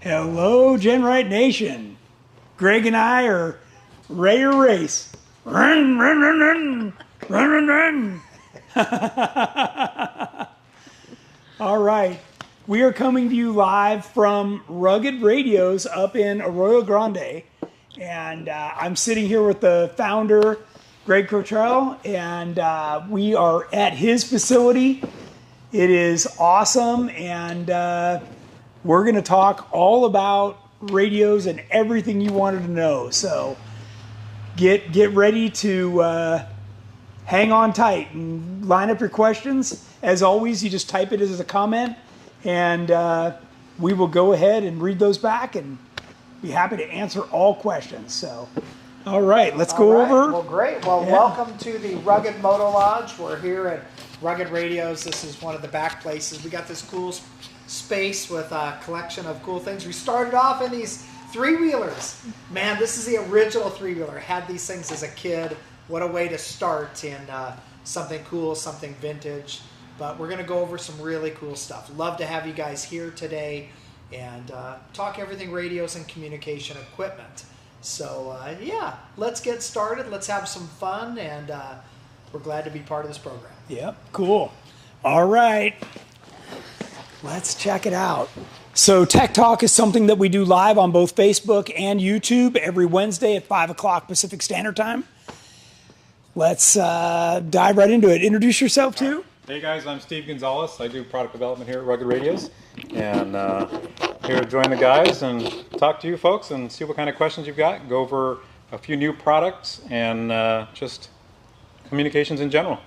Hello, GenRight Nation. Greg and I are ready to race. Run, run, run, run, run, run, run. All right. We are coming to you live from Rugged Radios up in Arroyo Grande. And I'm sitting here with the founder, Greg Cottrell, and we are at his facility. It is awesome, and we're going to talk all about radios and everything you wanted to know. So get ready to hang on tight and line up your questions. As always, you just type it as a comment, and we will go ahead and read those back and be happy to answer all questions. So, all right, let's go over. Well, great. Well, welcome to the Rugged Moto Lodge. We're here at Rugged Radios. This is one of the back places. We got this cool space with a collection of cool things. We started off in these three-wheelers. Man, this is the original three-wheeler. Had these things as a kid. What a way to start in something cool, something vintage. But we're going to go over some really cool stuff. Love to have you guys here today and talk everything radios and communication equipment. So yeah, let's get started. Let's have some fun, and we're glad to be part of this program. Yep, cool. All right. Let's check it out. So Tech Talk is something that we do live on both Facebook and YouTube every Wednesday at 5 o'clock Pacific Standard Time. Let's dive right into it. Introduce yourself too. Hey guys, I'm Steve Gonzalez. I do product development here at Rugged Radios, and here to join the guys and talk to you folks and see what kind of questions you've got, go over a few new products and just communications in general.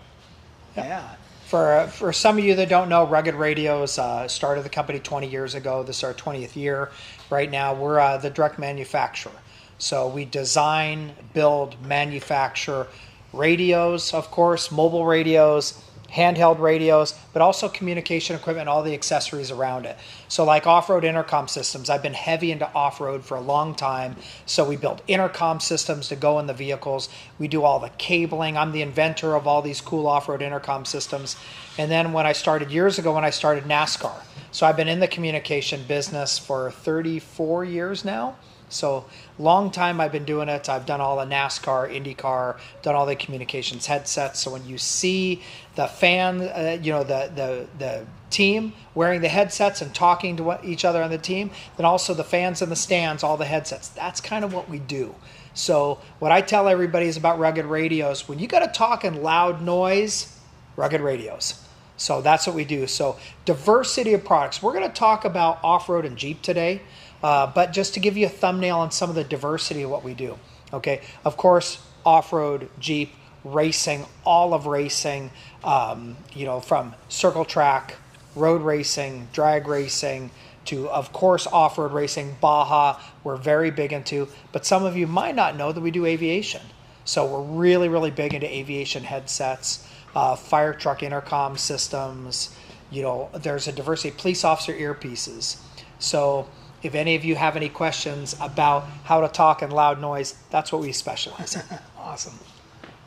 Yeah. For some of you that don't know, Rugged Radios started the company 20 years ago. This is our 20th year. Right now, we're the direct manufacturer. So we design, build, manufacture radios, of course, mobile radios, handheld radios, but also communication equipment, all the accessories around it. So like off-road intercom systems, I've been heavy into off-road for a long time. So we build intercom systems to go in the vehicles. We do all the cabling. I'm the inventor of all these cool off-road intercom systems. And then when I started years ago, when I started NASCAR. So I've been in the communication business for 34 years now. So long time I've been doing it. I've done all the NASCAR, IndyCar, done all the communications headsets. So when you see the fan, the team wearing the headsets and talking to each other on the team, then also the fans in the stands, all the headsets. That's kind of what we do. So what I tell everybody is about Rugged Radios. When you got to talk in loud noise, Rugged Radios. So that's what we do. So diversity of products. We're going to talk about off-road and Jeep today. But just to give you a thumbnail on some of the diversity of what we do. Okay, of course, off-road, Jeep, racing, all of racing, from circle track, road racing, drag racing, to, of course, off-road racing, Baja, we're very big into. But some of you might not know that we do aviation. So we're really, really big into aviation headsets, fire truck intercom systems. There's a diversity, police officer earpieces. So if any of you have any questions about how to talk in loud noise, that's what we specialize in.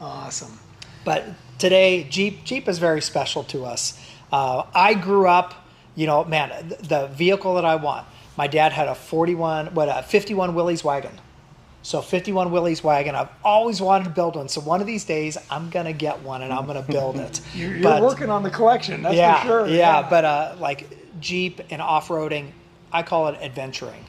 Awesome. But today, Jeep is very special to us. I grew up, the vehicle that I want, my dad had a 51 Willys wagon. So 51 Willys wagon, I've always wanted to build one. So one of these days, I'm going to get one and I'm going to build it. You're working on the collection, that's for sure. Yeah, but like Jeep and off-roading, I call it adventuring.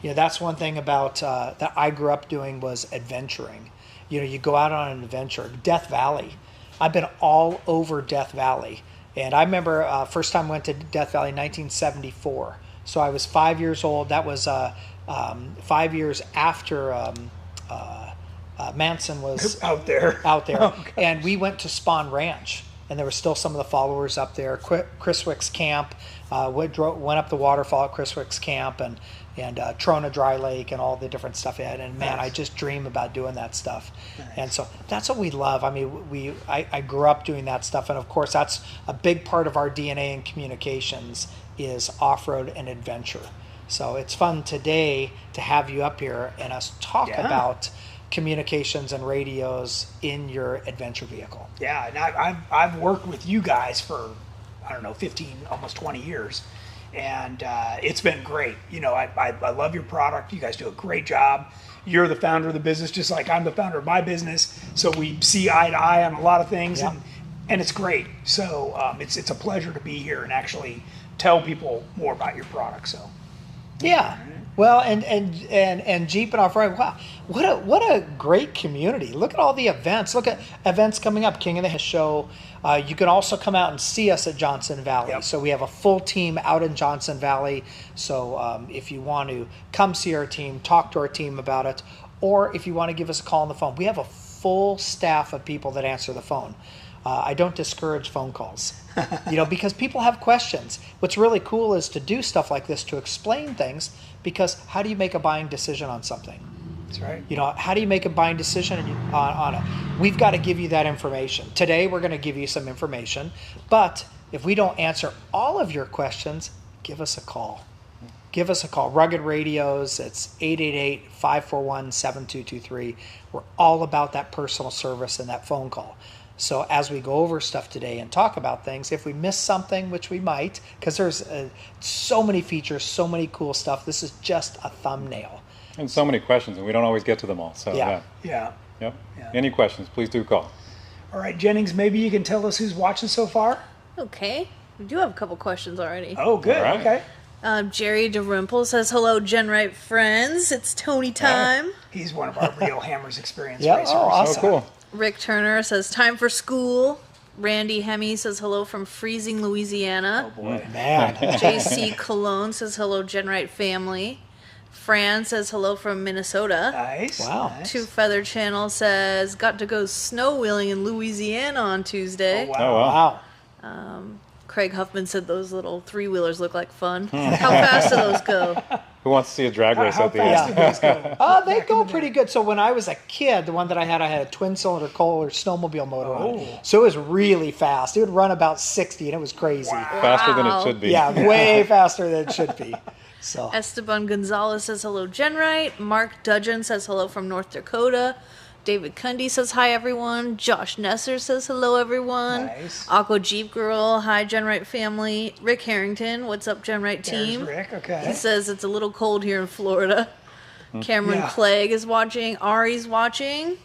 That's one thing about that I grew up doing was adventuring. You go out on an adventure. Death Valley. I've been all over Death Valley. And I remember first time I went to Death Valley in 1974. So I was 5 years old. That was 5 years after Manson was out there. Oh, and we went to Spawn Ranch. And there were still some of the followers up there. Chriswick's Camp. Went up the waterfall at Chriswick's Camp and Trona Dry Lake and all the different stuff it had. And man, I just dream about doing that stuff. Nice. And so that's what we love. I mean, I grew up doing that stuff. And of course, that's a big part of our DNA in communications is off-road and adventure. So it's fun today to have you up here and us talk about communications and radios in your adventure vehicle. Yeah, and I've worked with you guys for, 15, almost 20 years. And it's been great. I love your product. You guys do a great job. You're the founder of the business, just like I'm the founder of my business. So we see eye to eye on a lot of things, and it's great. So it's a pleasure to be here and actually tell people more about your product. So yeah. Well, and Jeep and off-road, wow, what a great community. Look at all the events. Look at events coming up, King of the Hill Show. You can also come out and see us at Johnson Valley. Yep. So we have a full team out in Johnson Valley. So if you want to come see our team, talk to our team about it, or if you want to give us a call on the phone, we have a full staff of people that answer the phone. I don't discourage phone calls, because people have questions. What's really cool is to do stuff like this to explain things, because how do you make a buying decision on something? That's right. How do you make a buying decision on it? We've got to give you that information. Today, we're going to give you some information, but if we don't answer all of your questions, give us a call. Give us a call. Rugged Radios, it's 888-541-7223. We're all about that personal service and that phone call. So as we go over stuff today and talk about things, if we miss something, which we might, because there's so many features, so many cool stuff, this is just a thumbnail. And so many questions, and we don't always get to them all. So Yeah. Yep. Any questions, please do call. All right, Jennings, maybe you can tell us who's watching so far? Okay. We do have a couple questions already. Oh, good. Right. Okay. Jerry DeRimple says, hello, GenRight friends. It's Tony time. He's one of our real Hammers Experience Yeah. racers. Oh, awesome. Oh, cool. Rick Turner says, time for school. Randy Hemme says, hello from freezing Louisiana. Oh, boy. Man. JC Cologne says, hello, GenRight family. Fran says, hello from Minnesota. Nice. Wow. Nice. Two Feather Channel says, got to go snow wheeling in Louisiana on Tuesday. Oh, wow. Oh, wow. Wow. Craig Huffman said those little three-wheelers look like fun. How fast do those go? Who wants to see a drag race How at the end? fast did those go? They go pretty good. So when I was a kid, the one that I had a twin-cylinder Kohler snowmobile motor on it. So it was really fast. It would run about 60, and it was crazy. Faster than it should be. Yeah, way faster than it should be. So Esteban Gonzalez says hello, GenRight. Mark Dudgeon says hello from North Dakota. David Cundy says hi, everyone. Josh Nesser says hello, everyone. Nice. Aqua Jeep Girl, hi, GenRight family. Rick Harrington, what's up, GenRight team? There's Rick, okay. He says it's a little cold here in Florida. Cameron Yeah. Clegg is watching. Ari's watching.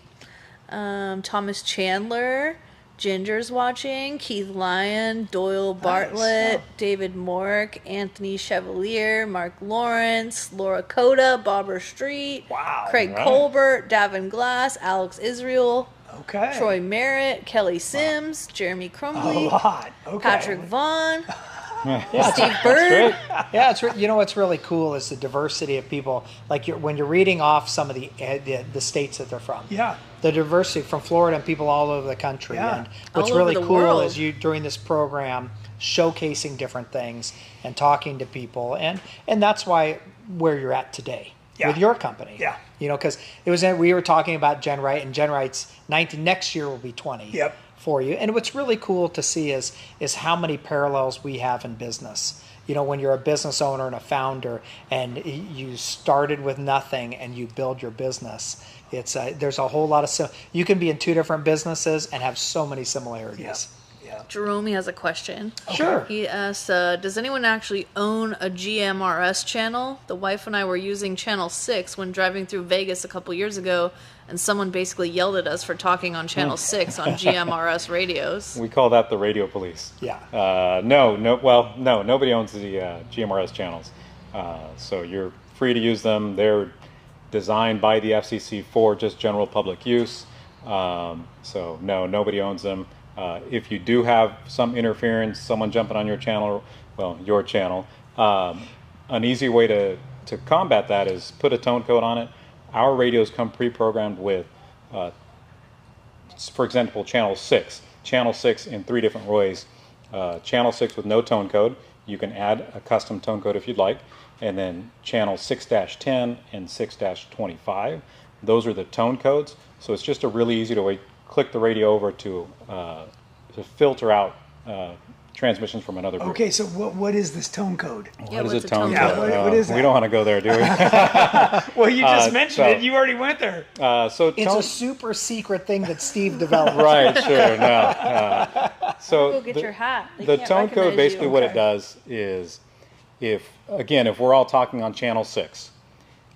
Thomas Chandler. Ginger's watching. Keith Lyon. Doyle Bartlett. Oh. David Mork. Anthony Chevalier. Mark Lawrence. Laura Coda. Bobber Street. Wow. Craig Right. Colbert. Davin Glass. Alex Israel. Okay. Troy Merritt. Kelly Sims. Jeremy A Crumley. lot. Okay. Patrick Vaughn. Steve Bird. Yeah, you know what's really cool is the diversity of people. Like when you're reading off some of the states that they're from. Yeah. The diversity from Florida and people all over the country. Yeah. And what's All really over the cool world. is you during this program showcasing different things and talking to people, and that's why where you're at today with your company. Yeah. You know, because we were talking about GenRight, and GenRight's 19 next year will be 20. Yep. For you. And what's really cool to see is how many parallels we have in business. You know, when you're a business owner and a founder and you started with nothing and you build your business, it's there's a whole lot of you can be in two different businesses and have so many similarities. Yeah. Jerome has a question. Sure. He asks, does anyone actually own a GMRS channel? The wife and I were using channel 6 when driving through Vegas a couple years ago, and someone basically yelled at us for talking on channel 6 on GMRS radios. We call that the radio police. Yeah. No, nobody owns the GMRS channels. So you're free to use them. They're designed by the FCC for just general public use. So no, nobody owns them. If you do have some interference, someone jumping on your channel, an easy way to combat that is put a tone code on it. Our radios come pre-programmed with, for example, channel 6. Channel 6 in 3 different ways. Channel 6 with no tone code. You can add a custom tone code if you'd like. And then channel 6-10 and 6-25. Those are the tone codes. So it's just a really easy way. Click the radio over to filter out transmissions from another group. Okay, so what is this tone code? Yeah, What is what's a a tone tone code? code? What is that? We don't want to go there, do we? Well, you just mentioned it. You already went there. So It's a super secret thing that Steve developed. right, sure, no. So Go get your hat. They the can't tone recognize code basically you. what it does is, if we're all talking on channel 6,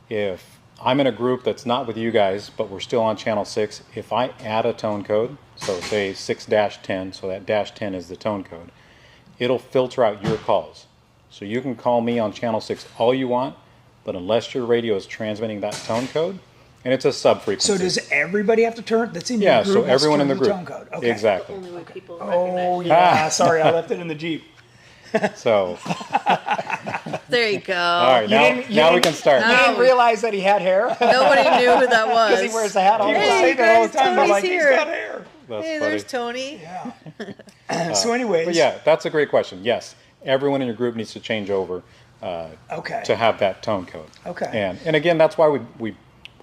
if I'm in a group that's not with you guys, but we're still on channel 6, if I add a tone code, so say 6-10, so that -10 is the tone code, it'll filter out your calls. So you can call me on channel 6 all you want, but unless your radio is transmitting that tone code, and it's a sub-frequency. So does everybody have to turn? That's in your Yeah, group. so has to everyone in turn the group. Tone code. Okay. Exactly. Only way people Oh recognize yeah. Sorry, I left it in the Jeep. So, you. There you go. all right, now we can start. You didn't realize that he had hair? Nobody knew who that was. Because he wears the hat all the People time. say that all the guys, time. They're Tony's like, here. he's got hair. That's Hey, funny. there's Tony. Yeah. So anyways. But yeah, that's a great question. Yes, everyone in your group needs to change over Okay. to have that tone code. Okay. And again, that's why we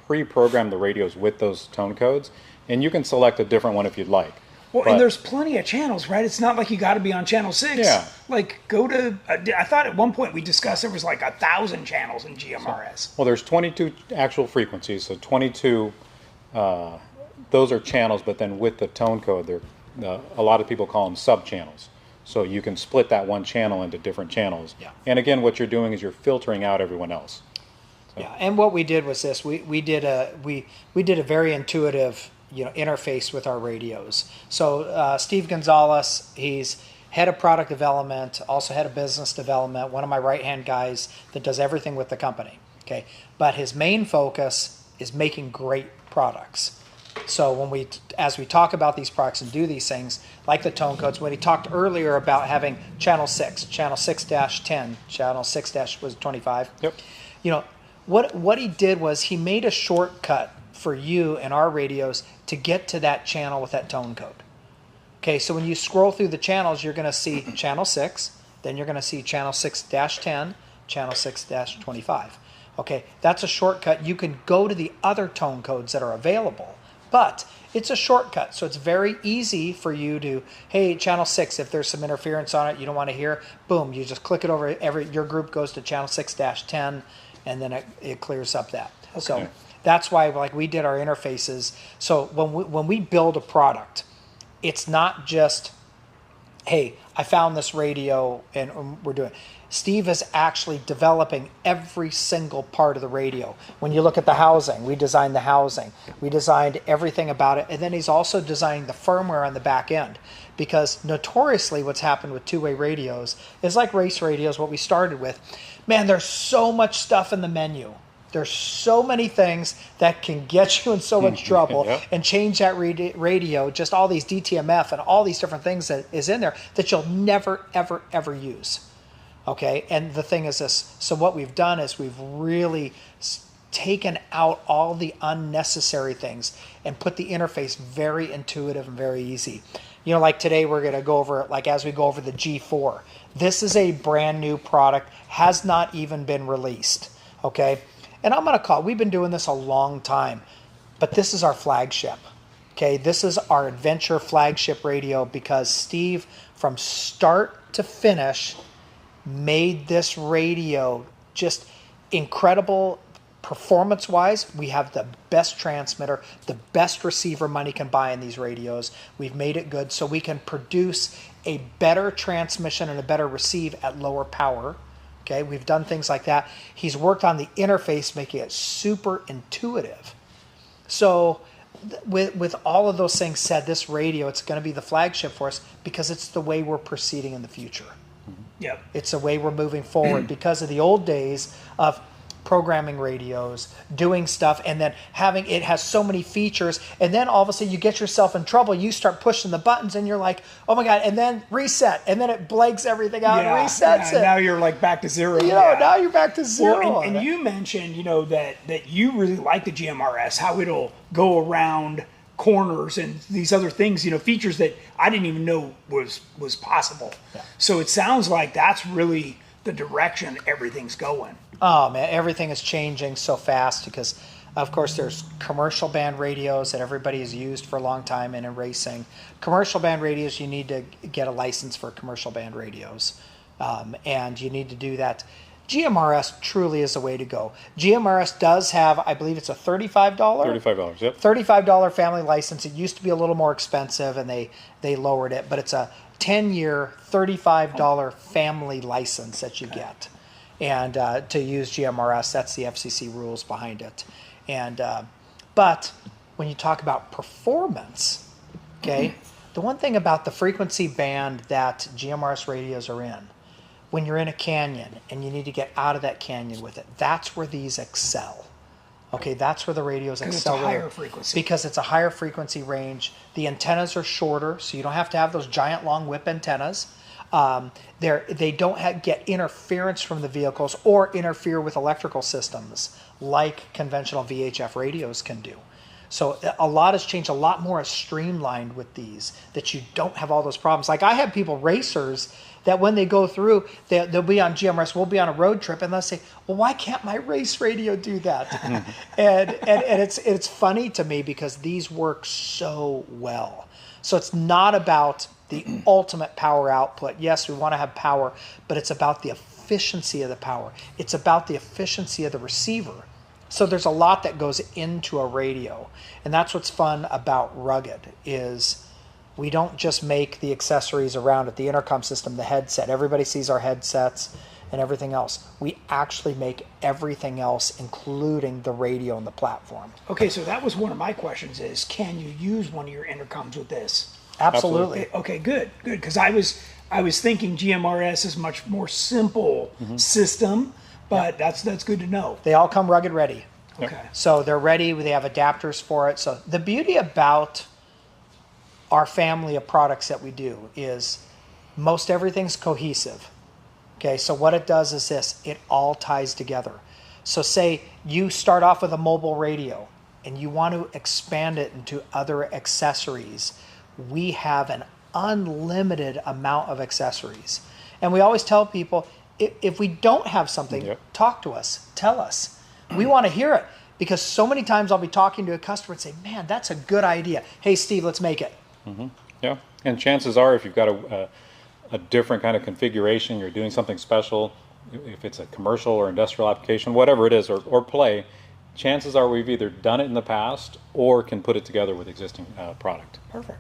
pre-program the radios with those tone codes, and you can select a different one if you'd like. Well, But- and there's plenty of channels, right? It's not like you got to be on channel 6. Yeah. Like, go to. I thought at one point we discussed there was like 1,000 channels in GMRS. Well, there's 22 actual frequencies, so 22. Those are channels, but then with the tone code, a lot of people call them sub-channels. So you can split that one channel into different channels. Yeah. And again, what you're doing is you're filtering out everyone else. Yeah, and what we did was this: we did a very intuitive interface with our radios. So Steve Gonzalez, he's head of product development, also head of business development, one of my right-hand guys that does everything with the company. Okay, but his main focus is making great products. So as we talk about these products and do these things, like the tone codes, when he talked earlier about having channel 6, channel 6-10, channel 6-25. Yep. What he did was he made a shortcut for you and our radios to get to that channel with that tone code. Okay, so when you scroll through the channels, you're going to see channel 6, then you're going to see channel 6-10, channel 6-25. Okay, that's a shortcut. You can go to the other tone codes that are available, but it's a shortcut, so it's very easy for you to, hey, channel 6, if there's some interference on it you don't want to hear, boom, you just click it over. Your group goes to channel 6-10, and then it clears up that. Okay. So that's why we did our interfaces. So when we build a product, it's not just, hey, I found this radio and we're doing it. Steve is actually developing every single part of the radio. When you look at the housing, we designed the housing. We designed everything about it. And then he's also designing the firmware on the back end. Because notoriously what's happened with two-way radios is like race radios, what we started with. Man, there's so much stuff in the menu. There's so many things that can get you in so much trouble Yep. and change that radio, just all these DTMF and all these different things that is in there that you'll never, ever, ever use. Okay, and the thing is this, so what we've done is we've really taken out all the unnecessary things and put the interface very intuitive and very easy. You know, like today we're going to go over, like as we go over the G4, this is a brand new product, has not even been released, okay? And I'm going to call, we've been doing this a long time, but this is our flagship, okay? This is our adventure flagship radio because Steve, from start to finish, made this radio just incredible performance-wise. We have the best transmitter, the best receiver money can buy in these radios. We've made it good so we can produce a better transmission and a better receive at lower power. Okay, we've done things like that. He's worked on the interface, making it super intuitive. So with all of those things said, this radio, it's going to be the flagship for us because it's the way we're proceeding in the future. Yep. It's the way we're moving forward because of the old days of programming radios, doing stuff, and then having it has so many features, and then all of a sudden you get yourself in trouble. You start pushing the buttons, and you're like, "Oh my god!" And then reset, and then it blanks everything out and resets it. Now you're like back to zero. Now you're back to zero. Well, and you mentioned, that you really like the GMRS, how it'll go around corners and these other things, features that I didn't even know was possible. Yeah. So it sounds like that's really the direction everything's going. Oh man, everything is changing so fast because, of course, there's commercial band radios that everybody has used for a long time in racing. Commercial band radios, you need to get a license for commercial band radios, and you need to do that. GMRS truly is the way to go. GMRS does have, I believe it's a $35. $35, yep. $35 family license. It used to be a little more expensive, and they lowered it, but it's a 10-year, $35 family license that you get. And to use GMRS, that's the FCC rules behind it. And but when you talk about performance, okay, the one thing about the frequency band that GMRS radios are in, when you're in a canyon and you need to get out of that canyon with it, that's where these excel. Okay, that's where the radios excel. It's a higher frequency. Because it's a higher frequency range. The antennas are shorter, so you don't have to have those giant long whip antennas. They don't get interference from the vehicles or interfere with electrical systems like conventional VHF radios can do. So a lot has changed. A lot more is streamlined with these, that you don't have all those problems. Like I have people, racers, that when they go through, they'll be on GMRS, we'll be on a road trip, and they'll say, well, why can't my race radio do that? and it's funny to me because these work so well. So it's not about the ultimate power output. Yes, we want to have power, but it's about the efficiency of the power. It's about the efficiency of the receiver. So there's a lot that goes into a radio. And that's what's fun about Rugged is we don't just make the accessories around it, the intercom system, the headset. Everybody sees our headsets and everything else. We actually make everything else, including the radio and the platform. Okay, so that was one of my questions is, can you use one of your intercoms with this? Absolutely. Okay, good. Because I was thinking GMRS is much more simple system, but that's good to know. They all come Rugged ready. Okay. So they're ready. They have adapters for it. So the beauty about our family of products that we do is most everything's cohesive. Okay, so what it does is this, it all ties together. So say you start off with a mobile radio and you want to expand it into other accessories. We have an unlimited amount of accessories. And we always tell people, if we don't have something, talk to us, tell us. We want to hear it because so many times I'll be talking to a customer and say, man, that's a good idea. Hey, Steve, let's make it. Mm-hmm. Yeah, and chances are if you've got a different kind of configuration, you're doing something special, if it's a commercial or industrial application, whatever it is, or play, chances are we've either done it in the past or can put it together with existing product. Perfect.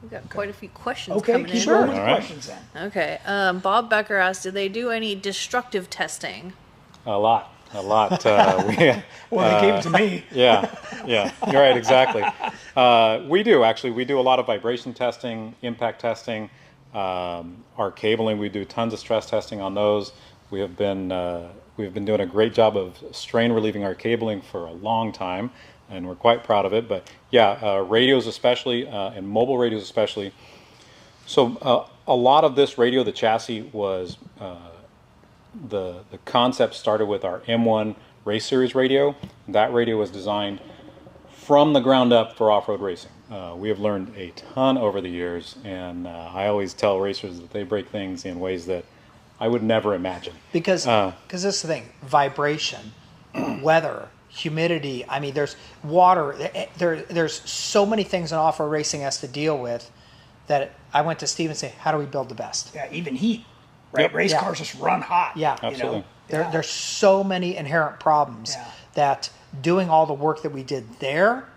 We've got quite a few questions Okay, coming keep in. rolling with the questions then. Okay, Bob Becker asked, did they do any destructive testing? A lot. Well, they gave it to me. Yeah, you're right, exactly. We do, actually. We do a lot of vibration testing, impact testing, our cabling. We do tons of stress testing on those. We've been doing a great job of strain relieving our cabling for a long time, and we're quite proud of it. But yeah, radios especially, and mobile radios especially. So a lot of this radio, the chassis was the concept started with our M1 race series radio. That radio was designed from the ground up for off-road racing. We have learned a ton over the years, and I always tell racers that they break things in ways that I would never imagine. Because this is the thing, vibration, weather, humidity, I mean, there's water, there's so many things an off-road racing has to deal with that I went to Steve and say, how do we build the best? Yeah, even heat, right? Yep. Race cars just run hot. Yeah, absolutely. There's so many inherent problems that doing all the work that we did there,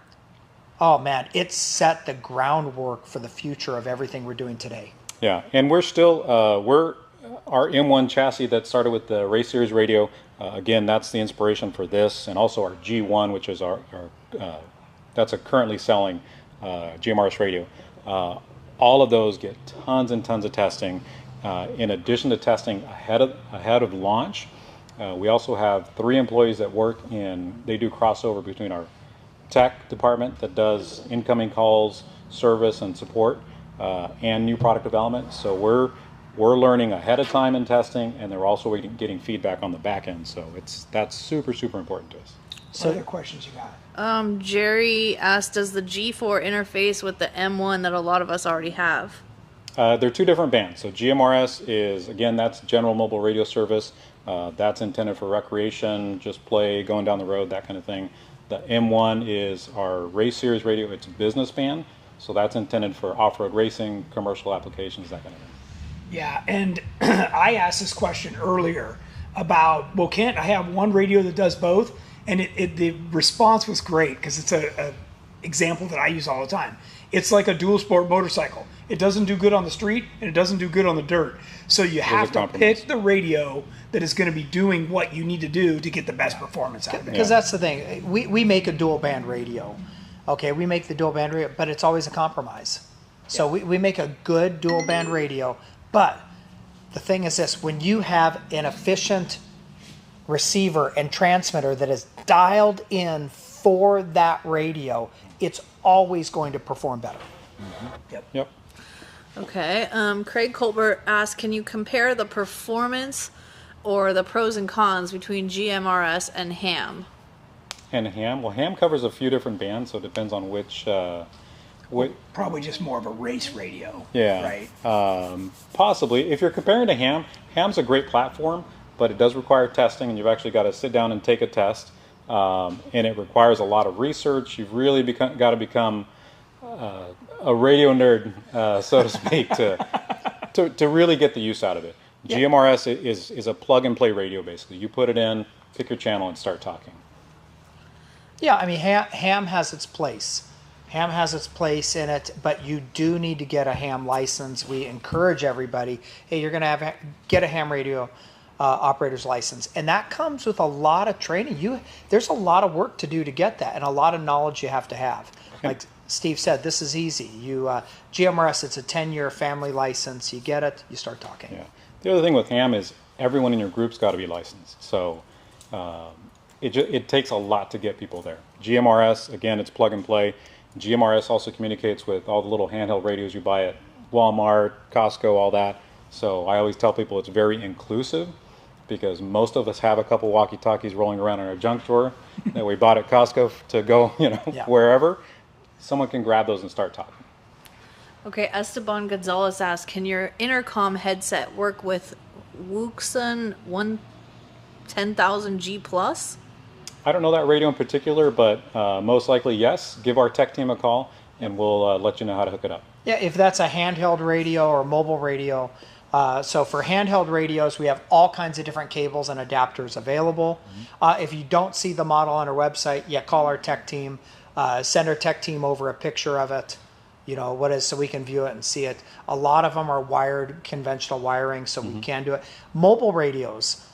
oh man, it set the groundwork for the future of everything we're doing today. Yeah, and we're still, our M1 chassis that started with the race series radio, again, that's the inspiration for this, and also our G1, which is our that's a currently selling GMRS radio. All of those get tons and tons of testing. In addition to testing ahead of launch, we also have 3 employees that work they do crossover between our tech department that does incoming calls, service, and support, and new product development. So we're learning ahead of time in testing, and they're also getting feedback on the back end. So that's super, super important to us. So, what other questions you got? Jerry asked, does the G4 interface with the M1 that a lot of us already have? They're 2 different bands. So GMRS is, again, that's general mobile radio service. That's intended for recreation, just play, going down the road, that kind of thing. The M1 is our race series radio. It's a business band. So that's intended for off-road racing, commercial applications, that kind of thing. Yeah, and I asked this question earlier about, well, can't I have one radio that does both? And the response was great, because it's a example that I use all the time. It's like a dual sport motorcycle. It doesn't do good on the street, and it doesn't do good on the dirt. So you have to pick the radio that is going to be doing what you need to do to get the best performance out of it. Because that's the thing. We make a dual band radio. Okay, we make the dual band radio, but it's always a compromise. So we make a good dual band radio, but the thing is this, when you have an efficient receiver and transmitter that is dialed in for that radio, it's always going to perform better. Mm-hmm. Yep. Okay. Craig Colbert asked, can you compare the performance or the pros and cons between GMRS and ham? And ham? Well, ham covers a few different bands, so it depends on which... Probably just more of a race radio. Yeah. Right? Possibly. If you're comparing to ham, ham's a great platform, but it does require testing, and you've actually got to sit down and take a test. And it requires a lot of research. You've really got to become a radio nerd, so to speak, to really get the use out of it. Yeah. GMRS is a plug-and-play radio, basically. You put it in, pick your channel, and start talking. Yeah, I mean, ham has its place. Ham has its place in it, but you do need to get a ham license. We encourage everybody, hey, you're going to get a ham radio operator's license, and that comes with a lot of training. There's a lot of work to do to get that, and a lot of knowledge you have to have. Okay. Like Steve said, this is easy. GMRS, it's a 10-year family license. You get it, you start talking. Yeah. The other thing with ham is everyone in your group's got to be licensed. So it takes a lot to get people there. GMRS, again, it's plug and play. GMRS also communicates with all the little handheld radios you buy at Walmart, Costco, all that. So I always tell people it's very inclusive, because most of us have a couple walkie-talkies rolling around in our junk drawer that we bought at Costco to go, wherever. Someone can grab those and start talking. Okay, Esteban Gonzalez asked, can your intercom headset work with Wuxun 10000G Plus? I don't know that radio in particular, but most likely yes. Give our tech team a call, and we'll let you know how to hook it up. Yeah, if that's a handheld radio or a mobile radio. So for handheld radios, we have all kinds of different cables and adapters available. Mm-hmm. If you don't see the model on our website, call our tech team. Send our tech team over a picture of it, so we can view it and see it. A lot of them are wired, conventional wiring, so we can do it. Mobile radios,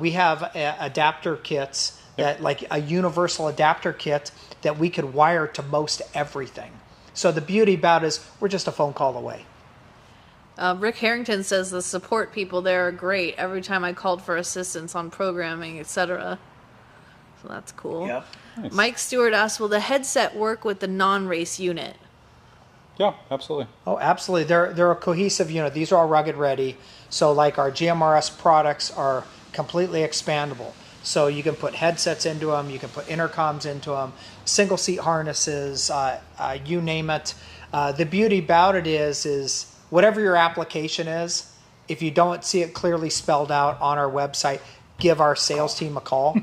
we have adapter kits, that like a universal adapter kit that we could wire to most everything. So the beauty about it is we're just a phone call away. Rick Harrington says the support people there are great. Every time I called for assistance on programming, etc. So that's cool. Yep. Nice. Mike Stewart asked, will the headset work with the non-race unit? Yeah, absolutely. Oh, absolutely. They're a cohesive unit. These are all rugged ready. So like our GMRS products are completely expandable. So you can put headsets into them, you can put intercoms into them, single seat harnesses, you name it. The beauty about it is whatever your application is, if you don't see it clearly spelled out on our website, give our sales team a call.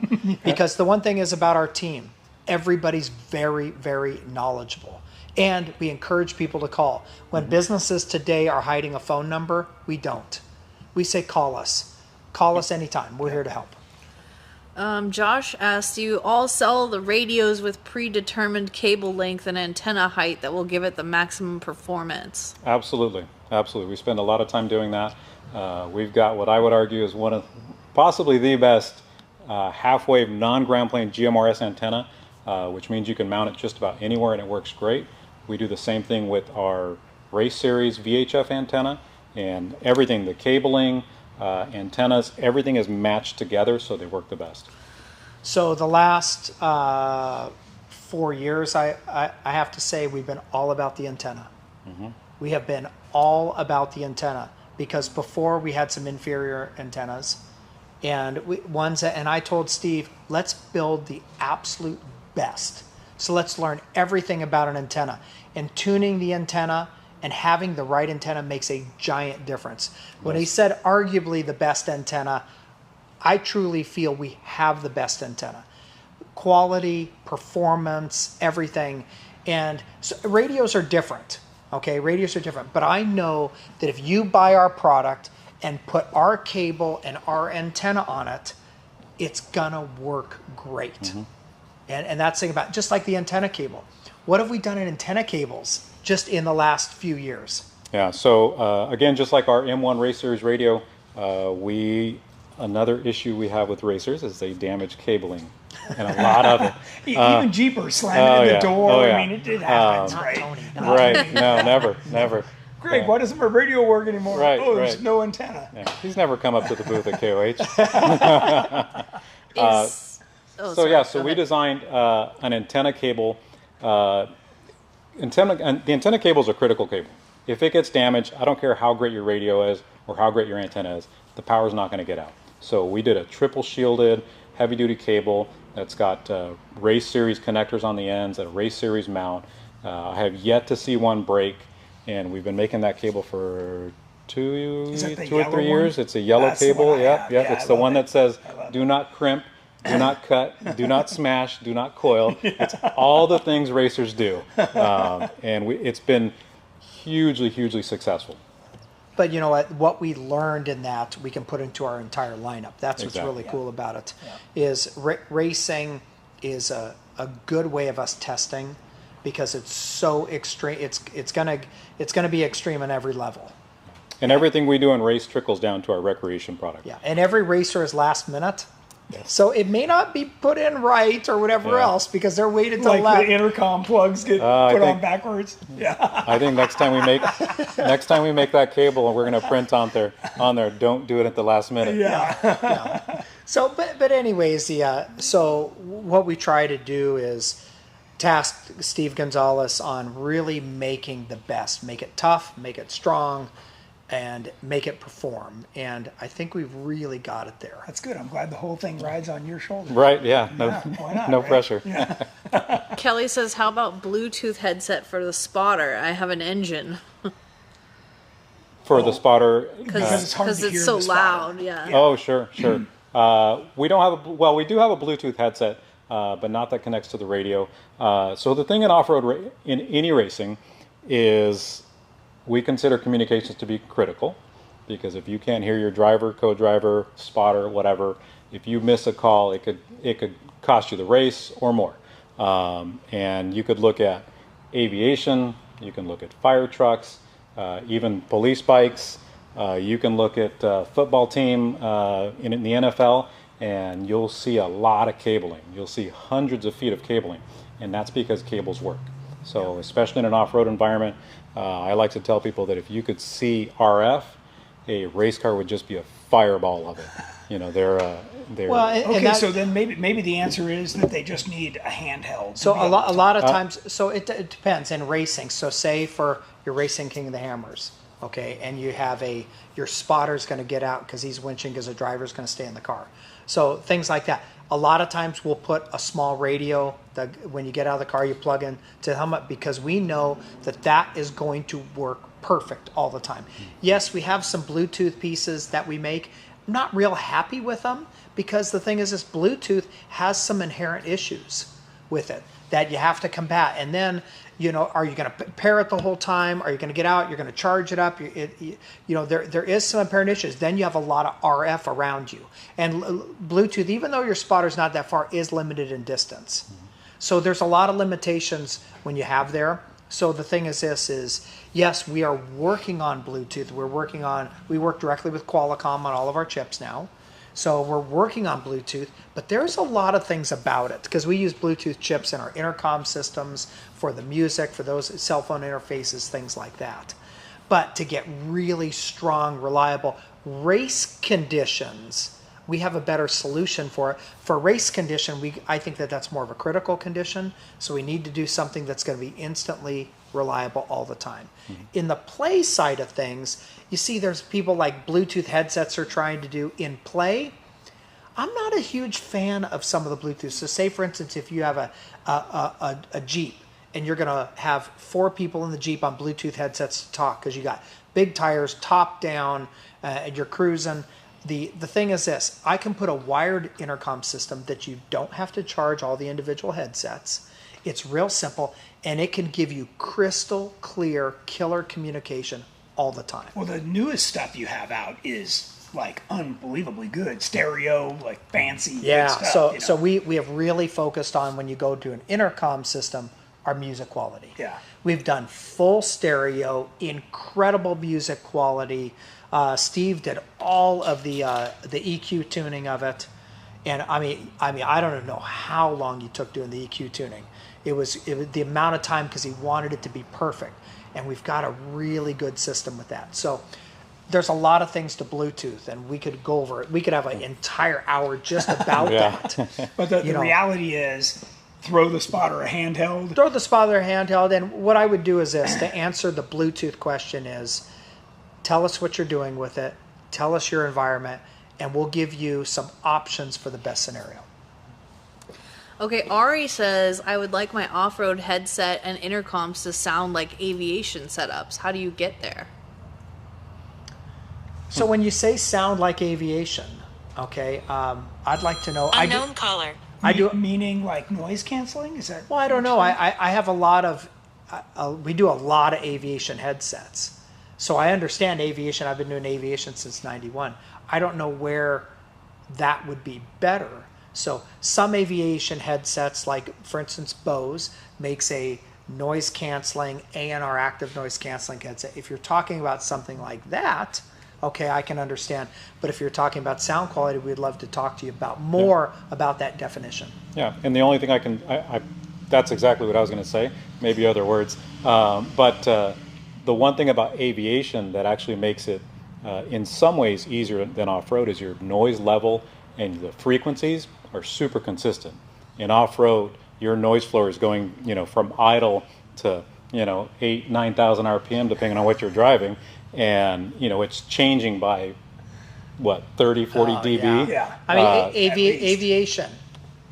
Because the one thing is about our team, everybody's very, very knowledgeable. And we encourage people to call. When businesses today are hiding a phone number, we don't. We say call us. Call us anytime. We're here to help. Josh asked, do you all sell the radios with predetermined cable length and antenna height that will give it the maximum performance? Absolutely. Absolutely. We spend a lot of time doing that. We've got what I would argue is one of possibly the best half-wave non-ground plane GMRS antenna, which means you can mount it just about anywhere and it works great. We do the same thing with our race series VHF antenna, and everything, the cabling, antennas, everything is matched together so they work the best. So the last 4 years, I have to say we've been all about the antenna. We have been all about the antenna, because before we had some inferior antennas, and and I told Steve, let's build the absolute best. So let's learn everything about an antenna. And tuning the antenna and having the right antenna makes a giant difference. When he said arguably the best antenna, I truly feel we have the best antenna. Quality, performance, everything. And so radios are different. Okay, radios are different. But I know that if you buy our product and put our cable and our antenna on it, it's gonna work great. And that's the thing about, just like the antenna cable. What have we done in antenna cables just in the last few years? Yeah, so again, just like our M1 Race Series radio, another issue we have with racers is they damage cabling, and a lot of it. Even Jeepers slamming in the door. Oh, yeah. I mean, it happens, right? Right, no, never. Greg, why doesn't my radio work anymore? Right, there's right. no antenna. Yeah, he's never come up to the booth at KOH. So we designed an antenna cable. The antenna cables are critical cable. If it gets damaged, I don't care how great your radio is or how great your antenna is, the power's not going to get out. So we did a triple shielded heavy duty cable that's got race series connectors on the ends, a race series mount. I have yet to see one break, and we've been making that cable for two or 3 years. It's a yellow cable. Yeah. It's the one that says, do not crimp, do not cut, do not smash, do not coil. It's all the things racers do. And it's been hugely successful. But you know what we learned in that we can put into our entire lineup. That's what's really cool about it. Is racing is a good way of us testing, because it's so extreme. It's gonna be extreme on every level. And everything we do in race trickles down to our recreation product. Yeah, and every racer is last minute. So it may not be put in right or whatever else, because they're waited till like the intercom plugs get put on backwards. Yeah. I think next time we make that cable, and we're going to print on there, don't do it at the last minute. Yeah. So, but anyways, so what we try to do is task Steve Gonzalez on really making the best, make it tough, make it strong, and make it perform. And I think we've really got it there. That's good. I'm glad the whole thing rides on your shoulders. Right, yeah. Why not, No right? pressure. Yeah. Kelly says, how about Bluetooth headset for the spotter? I have an engine. For the spotter. Because it's so loud, yeah. Oh, sure. We do have we do have a Bluetooth headset, but not that connects to the radio. So the thing in off-road, in any racing, is we consider communications to be critical, because if you can't hear your driver, co-driver, spotter, whatever, if you miss a call, it could cost you the race or more. And you could look at aviation, you can look at fire trucks, even police bikes. You can look at football team in the NFL, and you'll see a lot of cabling. You'll see hundreds of feet of cabling, and that's because cables work. So especially in an off-road environment, I like to tell people that if you could see RF a race car would just be a fireball of it. You know, they're Well, and Okay, that- so then maybe the answer is that they just need a handheld. So to be a lot, able a to lot of times, so it depends in racing. So say for you're racing King of the Hammers, okay, and you have your spotter's going to get out because he's winching because the driver's going to stay in the car. So things like that. A lot of times we'll put a small radio that when you get out of the car you plug in to the helmet because we know that is going to work perfect all the time. Yes, we have some Bluetooth pieces that we make. I'm not real happy with them because the thing is this Bluetooth has some inherent issues with it that you have to combat. And then, you know, are you going to pair it the whole time? Are you going to get out? You're going to charge it up. There is some inherent issues. Then you have a lot of RF around you. And Bluetooth, even though your spotter's not that far, is limited in distance. So there's a lot of limitations when you have there. So the thing is yes, we are working on Bluetooth. We work directly with Qualcomm on all of our chips now. So we're working on Bluetooth, but there's a lot of things about it because we use Bluetooth chips in our intercom systems for the music, for those cell phone interfaces, things like that. But to get really strong, reliable race conditions, we have a better solution for it. For race condition, I think that's more of a critical condition. So we need to do something that's going to be instantly reliable all the time. Mm-hmm. In the play side of things, you see there's people like Bluetooth headsets are trying to do in play. I'm not a huge fan of some of the Bluetooth. So say, for instance, if you have a Jeep and you're going to have 4 people in the Jeep on Bluetooth headsets to talk because you got big tires, top down, and you're cruising. The thing is this, I can put a wired intercom system that you don't have to charge all the individual headsets. It's real simple, and it can give you crystal clear, killer communication all the time. Well, the newest stuff you have out is like unbelievably good. Stereo, like fancy good stuff. So we have really focused on when you go to an intercom system, our music quality. Yeah. We've done full stereo, incredible music quality. Steve did all of the EQ tuning of it, and I mean, I don't even know how long he took doing the EQ tuning. It was the amount of time because he wanted it to be perfect, and we've got a really good system with that. So there's a lot of things to Bluetooth, and we could go over it. We could have an entire hour just about that. But the reality is, throw the spotter a handheld. Throw the spotter a handheld, and what I would do is this: to answer the Bluetooth question is, tell us what you're doing with it, tell us your environment, and we'll give you some options for the best scenario. Okay, Ari says, I would like my off-road headset and intercoms to sound like aviation setups. How do you get there? So when you say sound like aviation, okay, I'd like to know. Unknown caller. Meaning like noise canceling? Is that? Well, I don't know. I have a lot of, we do a lot of aviation headsets. So I understand aviation. I've been doing aviation since '91. I don't know where that would be better. So some aviation headsets, like for instance Bose, makes a noise canceling ANR active noise canceling headset. If you're talking about something like that, okay, I can understand. But if you're talking about sound quality, we'd love to talk to you about more about that definition. Yeah, and the only thing that's exactly what I was going to say, maybe other words. But the one thing about aviation that actually makes it in some ways easier than off-road is your noise level and the frequencies are super consistent. In off-road, your noise floor is going, from idle to, 8,000-9,000 RPM, depending on what you're driving. And, it's changing by, 30, 40 dB? Yeah. I mean, aviation,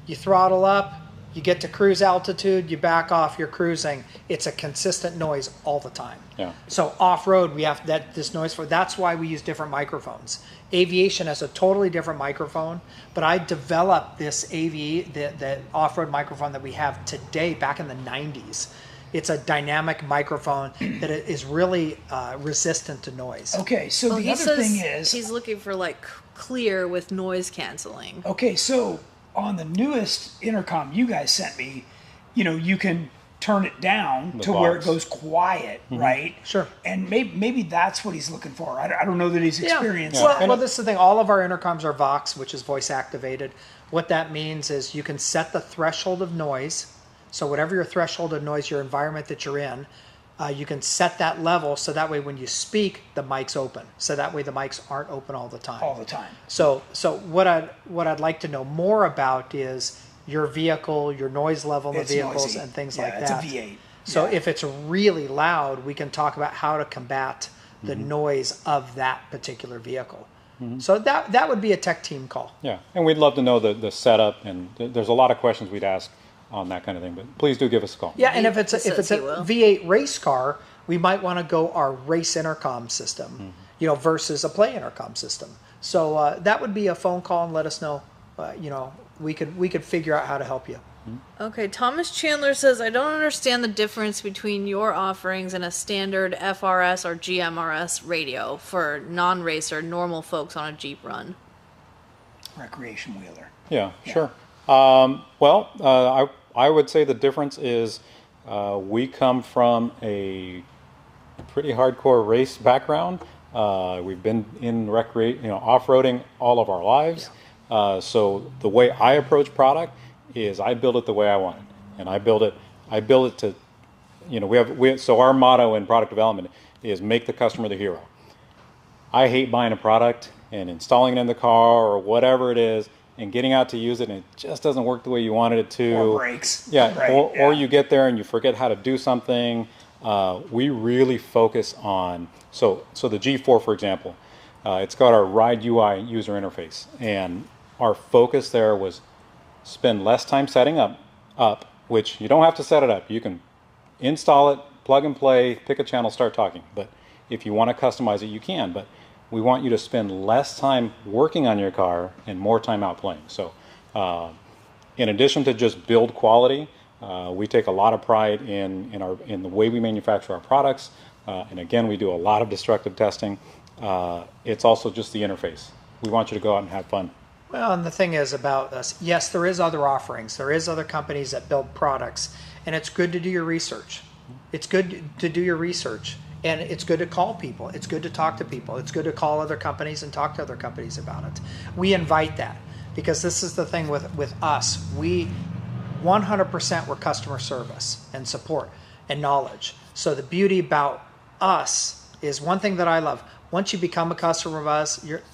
you throttle up, you get to cruise altitude, you back off, you're cruising. It's a consistent noise all the time. Yeah. So off-road, we have this noise for. That's why we use different microphones. Aviation has a totally different microphone, but I developed this the off-road microphone that we have today back in the 90s. It's a dynamic microphone that is really resistant to noise. Okay, so the other thing is, he's looking for like clear with noise canceling. Okay, so on the newest intercom you guys sent me, you can turn it down to where it goes quiet, right? Sure. And maybe that's what he's looking for. I don't know that he's experienced. Yeah. Well, this is the thing. All of our intercoms are Vox, which is voice activated. What that means is you can set the threshold of noise. So whatever your threshold of noise, your environment that you're in, You can set that level so that way when you speak, the mic's open. So that way the mics aren't open all the time. All the time. So what I'd like to know more about is your vehicle, your noise level in the It's vehicles, noisy. and things Yeah, like it's a that. V8. So Yeah. if it's really loud, we can talk about how to combat the noise of that particular vehicle. So that would be a tech team call. Yeah, and we'd love to know the setup, and there's a lot of questions we'd ask on that kind of thing, but please do give us a call. Yeah, and if it's He a says he will. V8 race car, we might want to go our race intercom system, versus a play intercom system. So that would be a phone call and let us know. We could figure out how to help you. Okay, Thomas Chandler says, I don't understand the difference between your offerings and a standard FRS or GMRS radio for non-racer, normal folks on a Jeep run. Recreation wheeler. Yeah, sure. I would say the difference is we come from a pretty hardcore race background. We've been in off-roading all of our lives. So the way I approach product is I build it the way I want it, and I build it to, so our motto in product development is make the customer the hero. I hate buying a product and installing it in the car or whatever it is and getting out to use it and it just doesn't work the way you wanted it to. Or breaks. Yeah, Right, or you get there and you forget how to do something. We really focus on, so the G4, for example, it's got our Ride UI user interface, and our focus there was spend less time setting up, which you don't have to set it up. You can install it, plug and play, pick a channel, start talking. But if you want to customize it, you can. But we want you to spend less time working on your car and more time out playing. So in addition to just build quality, we take a lot of pride in the way we manufacture our products. And again, we do a lot of destructive testing. It's also just the interface. We want you to go out and have fun. Well, and the thing is about us, yes, there is other offerings. There is other companies that build products, and it's good to do your research. It's good to do your research, and it's good to call people. It's good to talk to people. It's good to call other companies and talk to other companies about it. We invite that because this is the thing with us. We 100% we're customer service and support and knowledge. So the beauty about us is one thing that I love. Once you become a customer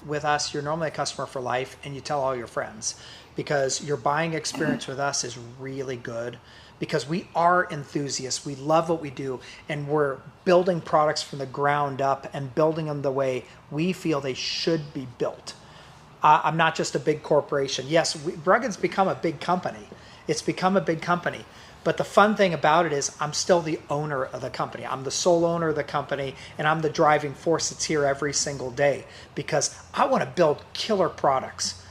with us, you're normally a customer for life, and you tell all your friends because your buying experience with us is really good because we are enthusiasts. We love what we do, and we're building products from the ground up and building them the way we feel they should be built. I'm not just a big corporation. Yes, Rugged's become a big company. It's become a big company. But the fun thing about it is I'm still the owner of the company. I'm the sole owner of the company, and I'm the driving force that's here every single day because I want to build killer products.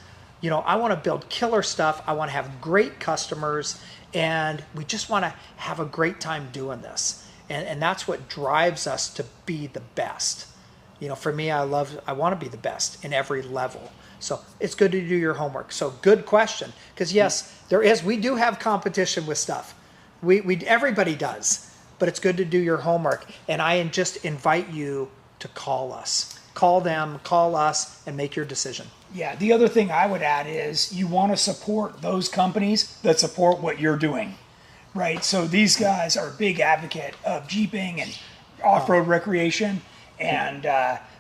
I want to build killer stuff. I want to have great customers, and we just want to have a great time doing this. And that's what drives us to be the best. For me, I want to be the best in every level. So it's good to do your homework. So good question, because yes, we do have competition with stuff. Everybody does, but it's good to do your homework. And I just invite you to call us. Call them, call us, and make your decision. Yeah, the other thing I would add is you want to support those companies that support what you're doing, right? So these guys are a big advocate of Jeeping and off-road recreation, and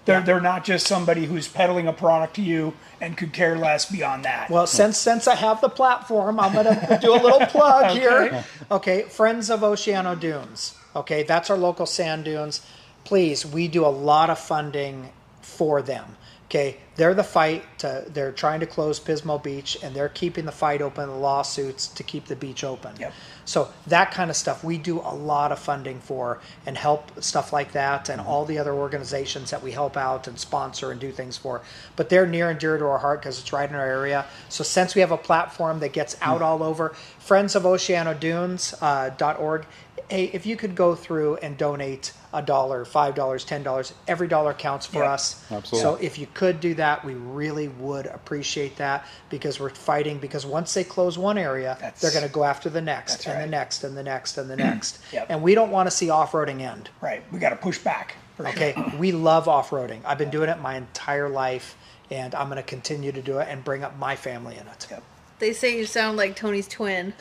they're not just somebody who's peddling a product to you and could care less beyond that. Well, since I have the platform, I'm going to do a little plug here. Okay, Friends of Oceano Dunes. Okay, that's our local sand dunes. Please, we do a lot of funding for them. Okay, they're they're trying to close Pismo Beach, and they're keeping the fight open, the lawsuits to keep the beach open. Yep. So that kind of stuff we do a lot of funding for and help stuff like that, and all the other organizations that we help out and sponsor and do things for. But they're near and dear to our heart because it's right in our area. So since we have a platform that gets out all over, friendsofoceanodunes.org. Hey, if you could go through and donate $1, $5, $10, every dollar counts for us. Absolutely. So if you could do that, we really would appreciate that because we're fighting. Because once they close one area, they're going to go after the next and the next and the next and the next. Yep. And we don't want to see off-roading end. Right, we got to push back. Okay, we love off-roading. I've been doing it my entire life, and I'm going to continue to do it and bring up my family in it. Yep. They say you sound like Tony's twin.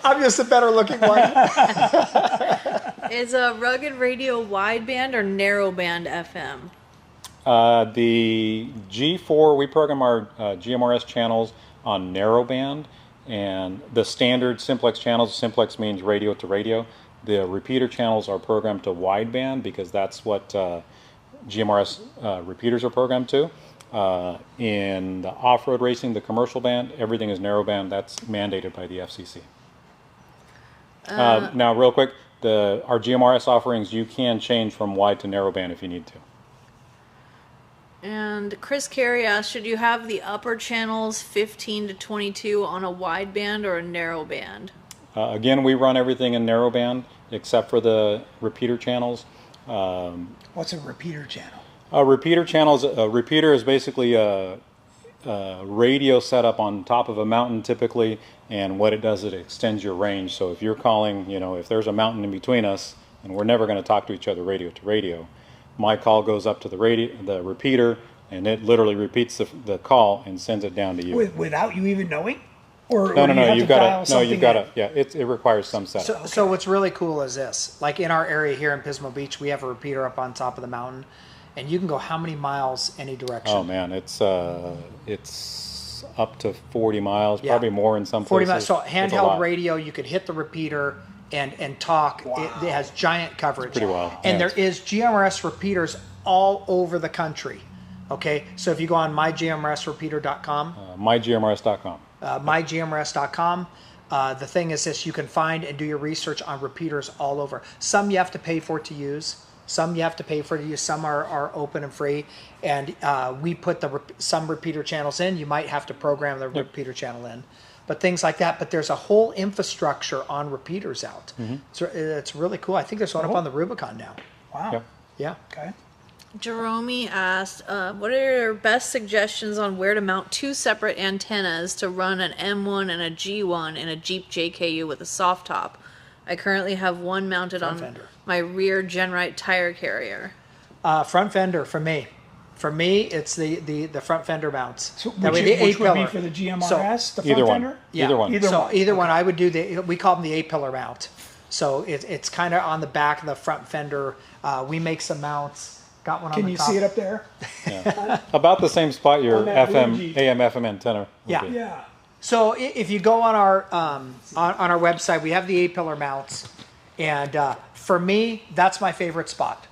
I'm just a better looking one. Is a rugged radio wideband or narrowband FM? The G4, we program our GMRS channels on narrowband, and the standard simplex channels, simplex means radio to radio. The repeater channels are programmed to wideband because that's what GMRS repeaters are programmed to. In the off-road racing, the commercial band, everything is narrowband. That's mandated by the FCC. Now, real quick, our GMRS offerings, you can change from wide to narrowband if you need to. And Chris Carey asked, should you have the upper channels 15 to 22 on a wideband or a narrowband? Again, we run everything in narrowband except for the repeater channels. What's a repeater channel? A repeater is basically a radio setup on top of a mountain typically, and what it does is it extends your range. So if you're calling, if there's a mountain in between us and we're never going to talk to each other radio to radio, my call goes up to the repeater, and it literally repeats the call and sends it down to you. Without you even knowing? Or No, you've got to. Yeah, it requires some setup. So what's really cool is this. Like in our area here in Pismo Beach, we have a repeater up on top of the mountain, and you can go how many miles any direction? Oh man, it's up to 40 miles, probably more in some 40 places. miles. So handheld radio, you could hit the repeater and talk. Wow. It has giant coverage. It's pretty wild. And Yeah, there is GMRS repeaters all over the country. Okay, so if you go on mygmrsrepeater.com, mygmrs.com. mygmrs.com. The thing is this, you can find and do your research on repeaters all over. Some you have to pay for to use. Some you have to pay for to use. Some are open and free. And we put some repeater channels in. You might have to program the repeater channel in. But things like that. But there's a whole infrastructure on repeaters out. Mm-hmm. It's really cool. I think there's one up on the Rubicon now. Wow. Yep. Yeah. Okay. Jerome asked, what are your best suggestions on where to mount two separate antennas to run an M1 and a G1 in a Jeep JKU with a soft top? I currently have one mounted on my rear GenRight tire carrier. Front fender for me. For me, it's the front fender mounts. So which would be for the GMRS, the front either fender? one. Yeah. Either one. Either one. I would do we call them the A-pillar mount. So it's kind of on the back of the front fender. We make some mounts. Got one on the top. Can you see it up there? Yeah. About the same spot your AM FM antenna would be. Yeah. So if you go on our on our website, we have the A-pillar mounts, and for me, that's my favorite spot.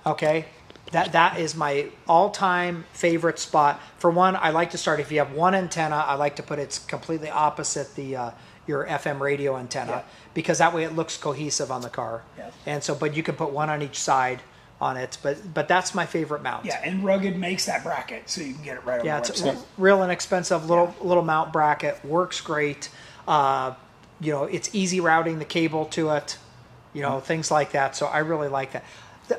Okay, that is my all-time favorite spot. For one, I like to start if you have one antenna. I like to put it completely opposite your FM radio antenna because that way it looks cohesive on the car. Yeah. And so, but you can put one on each side on it, but that's my favorite mount. Yeah, and Rugged makes that bracket, so you can get it right on the website. It's a real inexpensive little mount bracket. Works great. It's easy routing the cable to it. Things like that. So I really like that.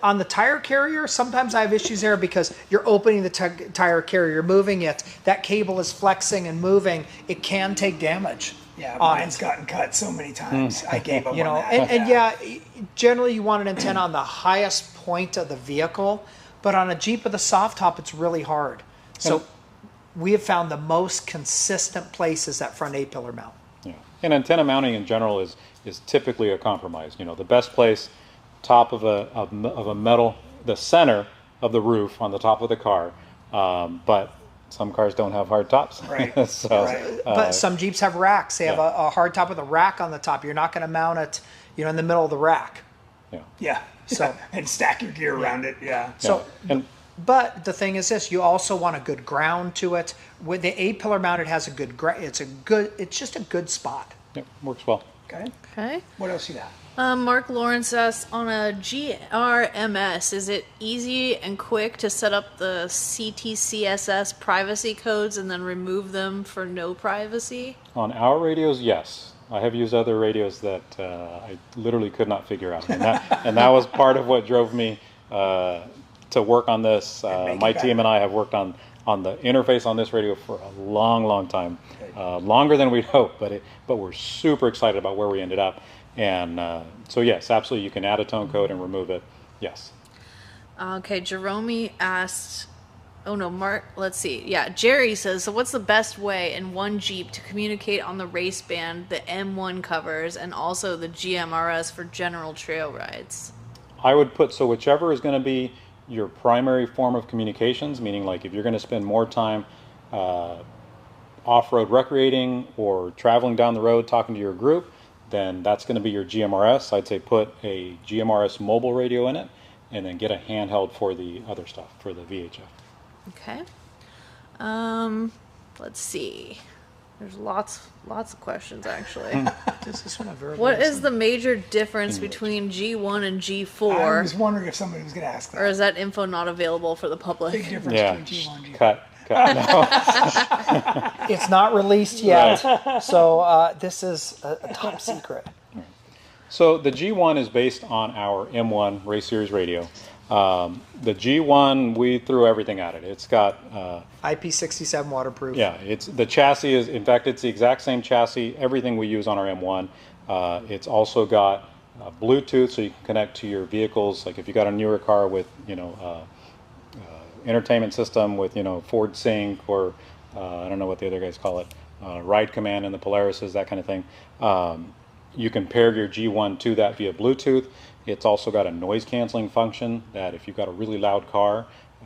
On the tire carrier, sometimes I have issues there because you're opening the tire carrier, you're moving it. That cable is flexing and moving. It can take damage. Yeah, mine's gotten cut so many times. I gave up on that. And generally you want an antenna on the highest point of the vehicle, but on a Jeep with a soft top, it's really hard. So we have found the most consistent place is that front A-pillar mount. Yeah, and antenna mounting in general is typically a compromise. The best place, top of a metal, the center of the roof on the top of the car, but some cars don't have hard tops. Right. But some Jeeps have racks. They have a hard top with a rack on the top. You're not going to mount it, in the middle of the rack. Yeah. So and stack your gear around it. Yeah. So, but the thing is this: you also want a good ground to it. With the A-pillar mount, it has a good. It's just a good spot. Yeah, works well. Okay. What else you got? Mark Lawrence asks, on a GRMS, is it easy and quick to set up the CTCSS privacy codes and then remove them for no privacy? On our radios, yes. I have used other radios that I literally could not figure out. And that was part of what drove me to work on this. My team and I have worked on the interface on this radio for a long, long time. Longer than we'd hoped, but we're super excited about where we ended up. And so yes, absolutely, you can add a tone code and remove it. Yes. Okay, Jerome asked, Oh no, Mark, let's see. Yeah, Jerry says, so what's the best way in one Jeep to communicate on the race band, the M1 covers, and also the GMRS for general trail rides? I would put, so whichever is going to be your primary form of communications, meaning like if you're going to spend more time off-road recreating or traveling down the road talking to your group, then that's going to be your GMRS. I'd say put a GMRS mobile radio in it and then get a handheld for the other stuff, for the VHF. Okay. Let's see. There's lots of questions actually. This is one of very What is the major difference between G1 and I G4? was wondering if somebody was going to ask that. Or is that info not available for the public? Big difference Yeah, between G1 and G4. cut. No. It's not released yet, so this is a top secret. So the G1 is based on our M1 Race Series radio. The G1, we threw everything at it. It's got IP67 waterproof. yeah, it's the chassis is, in fact, it's the exact same chassis, everything we use on our M1. It's also got Bluetooth, so you can connect to your vehicles. Like if you got a newer car with, entertainment system with, Ford Sync or I don't know what the other guys call it, Ride Command and the Polarises, that kind of thing. You can pair your G1 to that via Bluetooth. It's also got a noise canceling function that if you've got a really loud car,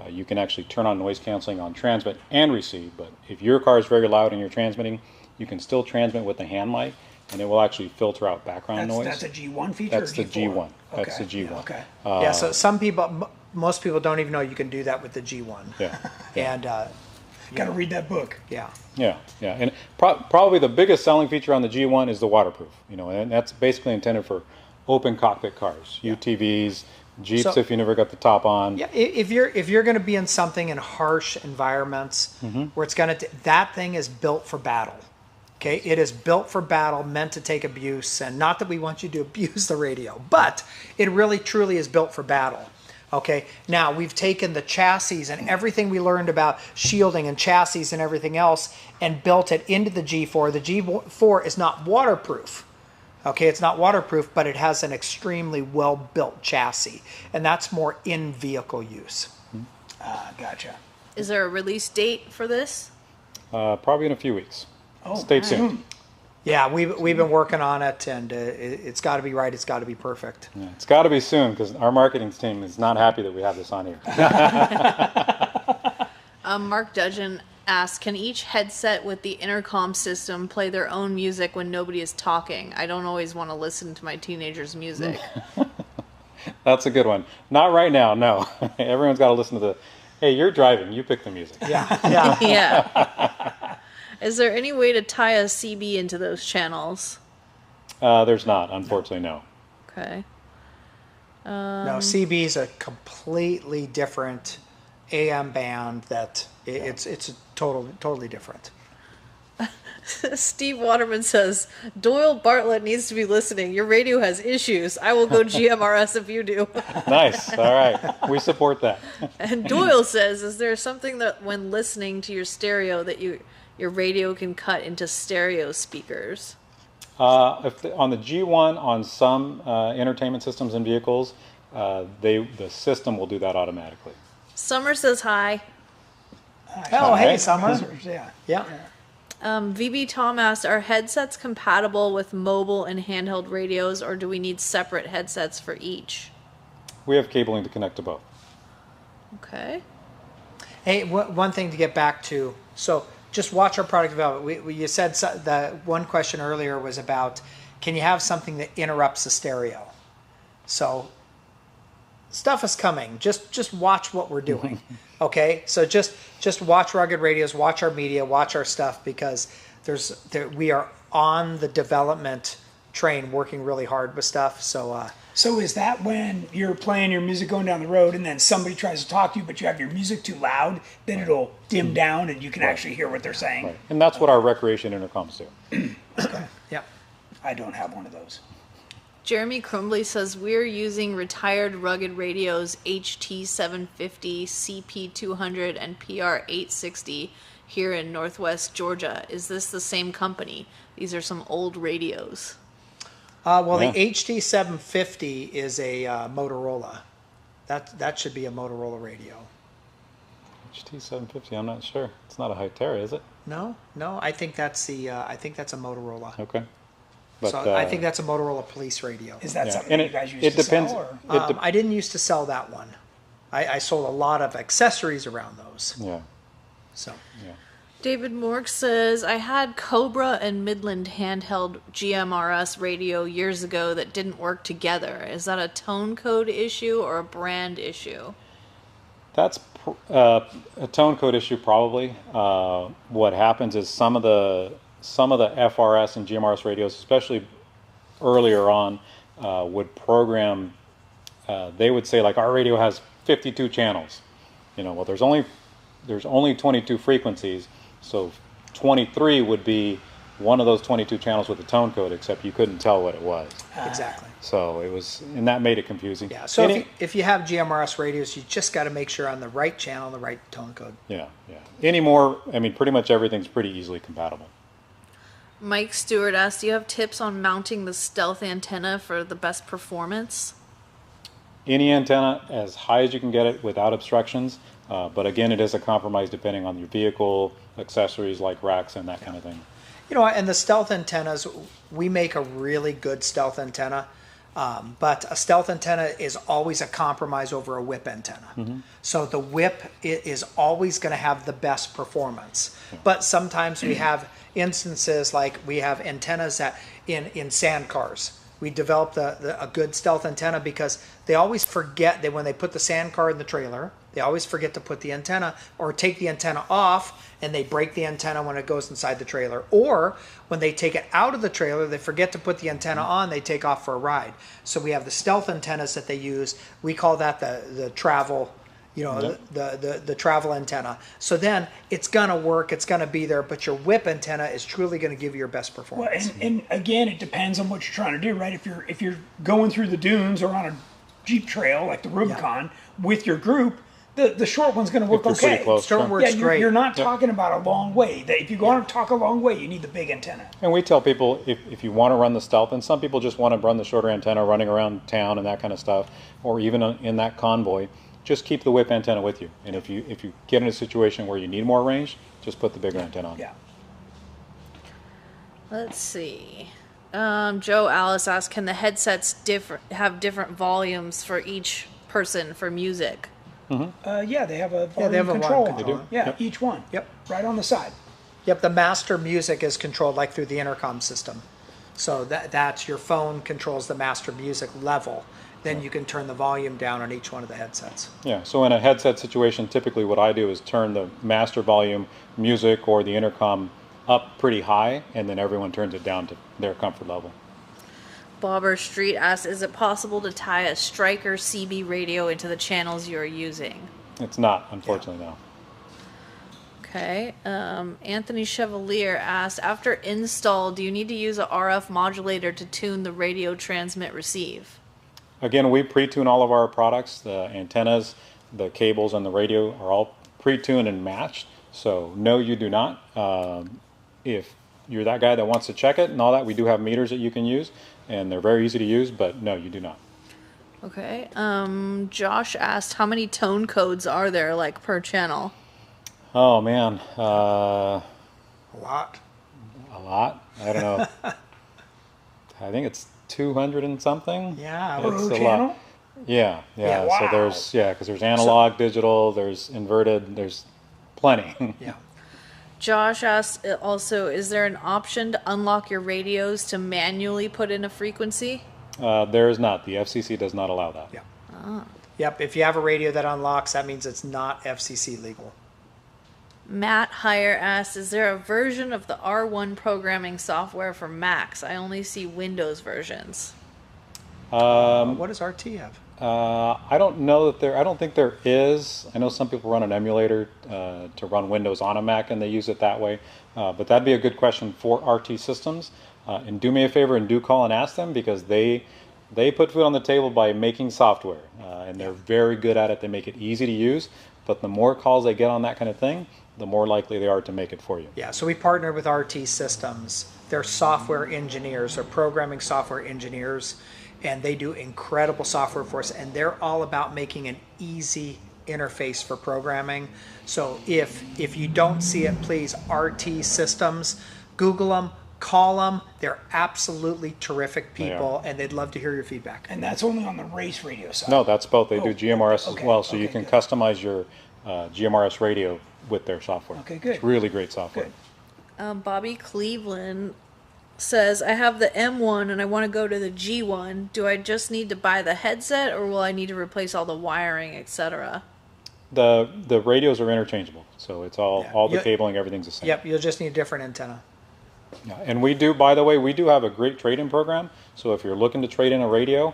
you can actually turn on noise canceling on transmit and receive. But if your car is very loud and you're transmitting, you can still transmit with the hand mic and it will actually filter out background noise. That's a G1 feature. That's or the G4? G1. That's Okay. the G1. Yeah, okay. Yeah, so some people, most people don't even know you can do that with the G1. Yeah. And Got to read that book. yeah, Yeah, yeah, and probably the biggest selling feature on the G1 is the waterproof. And that's basically intended for open cockpit cars, UTVs, Jeeps. So- if you never got the top on. yeah. If you're going to be in something in harsh environments where it's going to, that thing is built for battle. Okay, it is built for battle, meant to take abuse, and not that we want you to abuse the radio, but it really truly is built for battle. Okay, now we've taken the chassis and everything we learned about shielding and chassis and everything else and built it into the G4. The G4 is not waterproof. Okay, it's not waterproof, but it has an extremely well-built chassis, and that's more in-vehicle use. Gotcha. Is there a release date for this? Probably in a few weeks. Oh, Stay tuned. Yeah, we've been working on it, and it's got to be right. It's got to be perfect. Yeah, it's got to be soon because our marketing team is not happy that we have this on here. Mark Dudgeon asks, can each headset with the intercom system play their own music when nobody is talking? I don't always want to listen to my teenagers' music. That's a good one. Not right now, no. Everyone's got to listen to the, hey, you're driving, you pick the music. Yeah. Yeah. Is there any way to tie a CB into those channels? There's not, unfortunately, no. Okay. No, CB is a completely different AM band that it's a totally different. Steve Waterman says, Doyle Bartlett needs to be listening. Your radio has issues. I will go GMRS if you do. Nice, all right. We support that. And Doyle says, is there something that when listening to your stereo that your radio can cut into stereo speakers? On the G1, on some entertainment systems and vehicles, the system will do that automatically. Summer says hi. Oh, hey, Right. Summer. Yeah. Yeah. VB Tom asked, are headsets compatible with mobile and handheld radios, or do we need separate headsets for each? We have cabling to connect to both. Okay. Hey, one thing to get back to. So just watch our product development. You said the one question earlier was about, can you have something that interrupts the stereo? So stuff is coming. Just watch what we're doing. Okay, so just watch Rugged Radios, watch our media, watch our stuff, because we are on the development train, working really hard with stuff. So is that when you're playing your music going down the road and then somebody tries to talk to you, but you have your music too loud, then it'll dim down and you can actually hear what they're saying? Right. And that's what our recreation intercoms do. Yeah. I don't have one of those. Jeremy Crumbly says, we're using retired Rugged Radios HT750, CP200, and PR860 here in Northwest Georgia. Is this the same company? These are some old radios. The Yeah. HT750 is a Motorola. That should be a Motorola radio. HT750, I'm not sure. It's not a Hytera, is it? No, I think that's I think that's a Motorola. Okay. But, So I think that's a Motorola police radio. Is that Yeah, something and you guys used to depends. sell? Or? I didn't used to sell that one. I sold a lot of accessories around those. Yeah. So Yeah. David Mork says, I had Cobra and Midland handheld GMRS radio years ago that didn't work together. Is that a tone code issue or a brand issue? That's a tone code issue, probably. What happens is some of the FRS and GMRS radios, especially earlier on, would program. They would say, like, our radio has 52 channels. Well, there's only 22 frequencies, so 23 would be one of those 22 channels with a tone code, except you couldn't tell what it was. exactly. So it was, and that made it confusing. Yeah. So if you have GMRS radios, you just got to make sure on the right channel, the right tone code. Yeah. Anymore, pretty much everything's pretty easily compatible. Mike Stewart asked, do you have tips on mounting the stealth antenna for the best performance? Any antenna as high as you can get it without obstructions, but again, it is a compromise depending on your vehicle, accessories like racks and that kind of thing. And the stealth antennas, we make a really good stealth antenna, but a stealth antenna is always a compromise over a whip antenna. Mm-hmm. So the whip is always going to have the best performance. Yeah. But sometimes we have instances like we have antennas that in sand cars. We developed a good stealth antenna because they always forget that when they put the sand car in the trailer, they always forget to put the antenna or take the antenna off, and they break the antenna when it goes inside the trailer. Or when they take it out of the trailer, they forget to put the antenna on, they take off for a ride. So we have the stealth antennas that they use. We call that the travel, the travel antenna. So then it's going to work, it's going to be there, but your whip antenna is truly going to give you your best performance. Well, and again, it depends on what you're trying to do, right? If you're going through the dunes or on a Jeep trail like the Rubicon with your group, the short one's going to work okay. Short works great. You're not talking about a long way. If you want to talk a long way, you need the big antenna. And we tell people if you want to run the stealth, and some people just want to run the shorter antenna running around town and that kind of stuff, or even in that convoy, just keep the whip antenna with you. And if you get in a situation where you need more range, just put the bigger antenna on. Yeah. Let's see. Joe Alice asked, can the headsets have different volumes for each person for music? Mm-hmm. Yeah, they have a volume control. Yeah, Yep. each one. Yep. Right on the side. Yep, the master music is controlled like through the intercom system. So that's your phone controls the master music level. Then you can turn the volume down on each one of the headsets. Yeah, so in a headset situation, typically what I do is turn the master volume music or the intercom up pretty high, and then everyone turns it down to their comfort level. Bobber Street asks, is it possible to tie a Stryker CB radio into the channels you're using? It's not, unfortunately, no. Okay. Anthony Chevalier asked, after install, do you need to use a RF modulator to tune the radio transmit receive? Again, we pre-tune all of our products. The antennas, the cables, and the radio are all pre-tuned and matched. So no, you do not. If you're that guy that wants to check it and all that, we do have meters that you can use, and they're very easy to use, but no, you do not. Okay. Josh asked, how many tone codes are there, like, per channel? Oh, man. A lot. A lot? I don't know. I think it's 200 and something. Yeah. Per It's a channel? lot. Yeah. Wow. So because there's analog, digital, there's inverted, there's plenty. Yeah. Josh asked also, is there an option to unlock your radios to manually put in a frequency? There is not. The FCC does not allow that. Yeah. Yep. If you have a radio that unlocks, that means it's not FCC legal. Matt Heyer asked, is there a version of the R1 programming software for Macs? I only see Windows versions. What does RT have? I don't know that I don't think there is. I know some people run an emulator to run Windows on a Mac, and they use it that way. But that'd be a good question for RT systems. And do me a favor and do call and ask them, because they put food on the table by making software, and they're very good at it. They make it easy to use. But the more calls they get on that kind of thing, the more likely they are to make it for you. Yeah, so we partnered with RT Systems. They're software engineers, they're programming software engineers, and they do incredible software for us, and they're all about making an easy interface for programming. So if you don't see it, please, RT Systems, Google them, call them. They're absolutely terrific people, and they'd love to hear your feedback. And that's only on the race radio side. No, that's both. They do GMRS as well, so you okay, can good. customize your GMRS radio with their software. Okay, good. It's really great software. Good. Bobby Cleveland says, I have the M1 and I want to go to the G1. Do I just need to buy the headset, or will I need to replace all the wiring, etc.? The radios are interchangeable, so it's all the cabling, everything's the same. Yep, you'll just need a different antenna. Yeah, and we do, by the way, we do have a great trade-in program. So if you're looking to trade in a radio,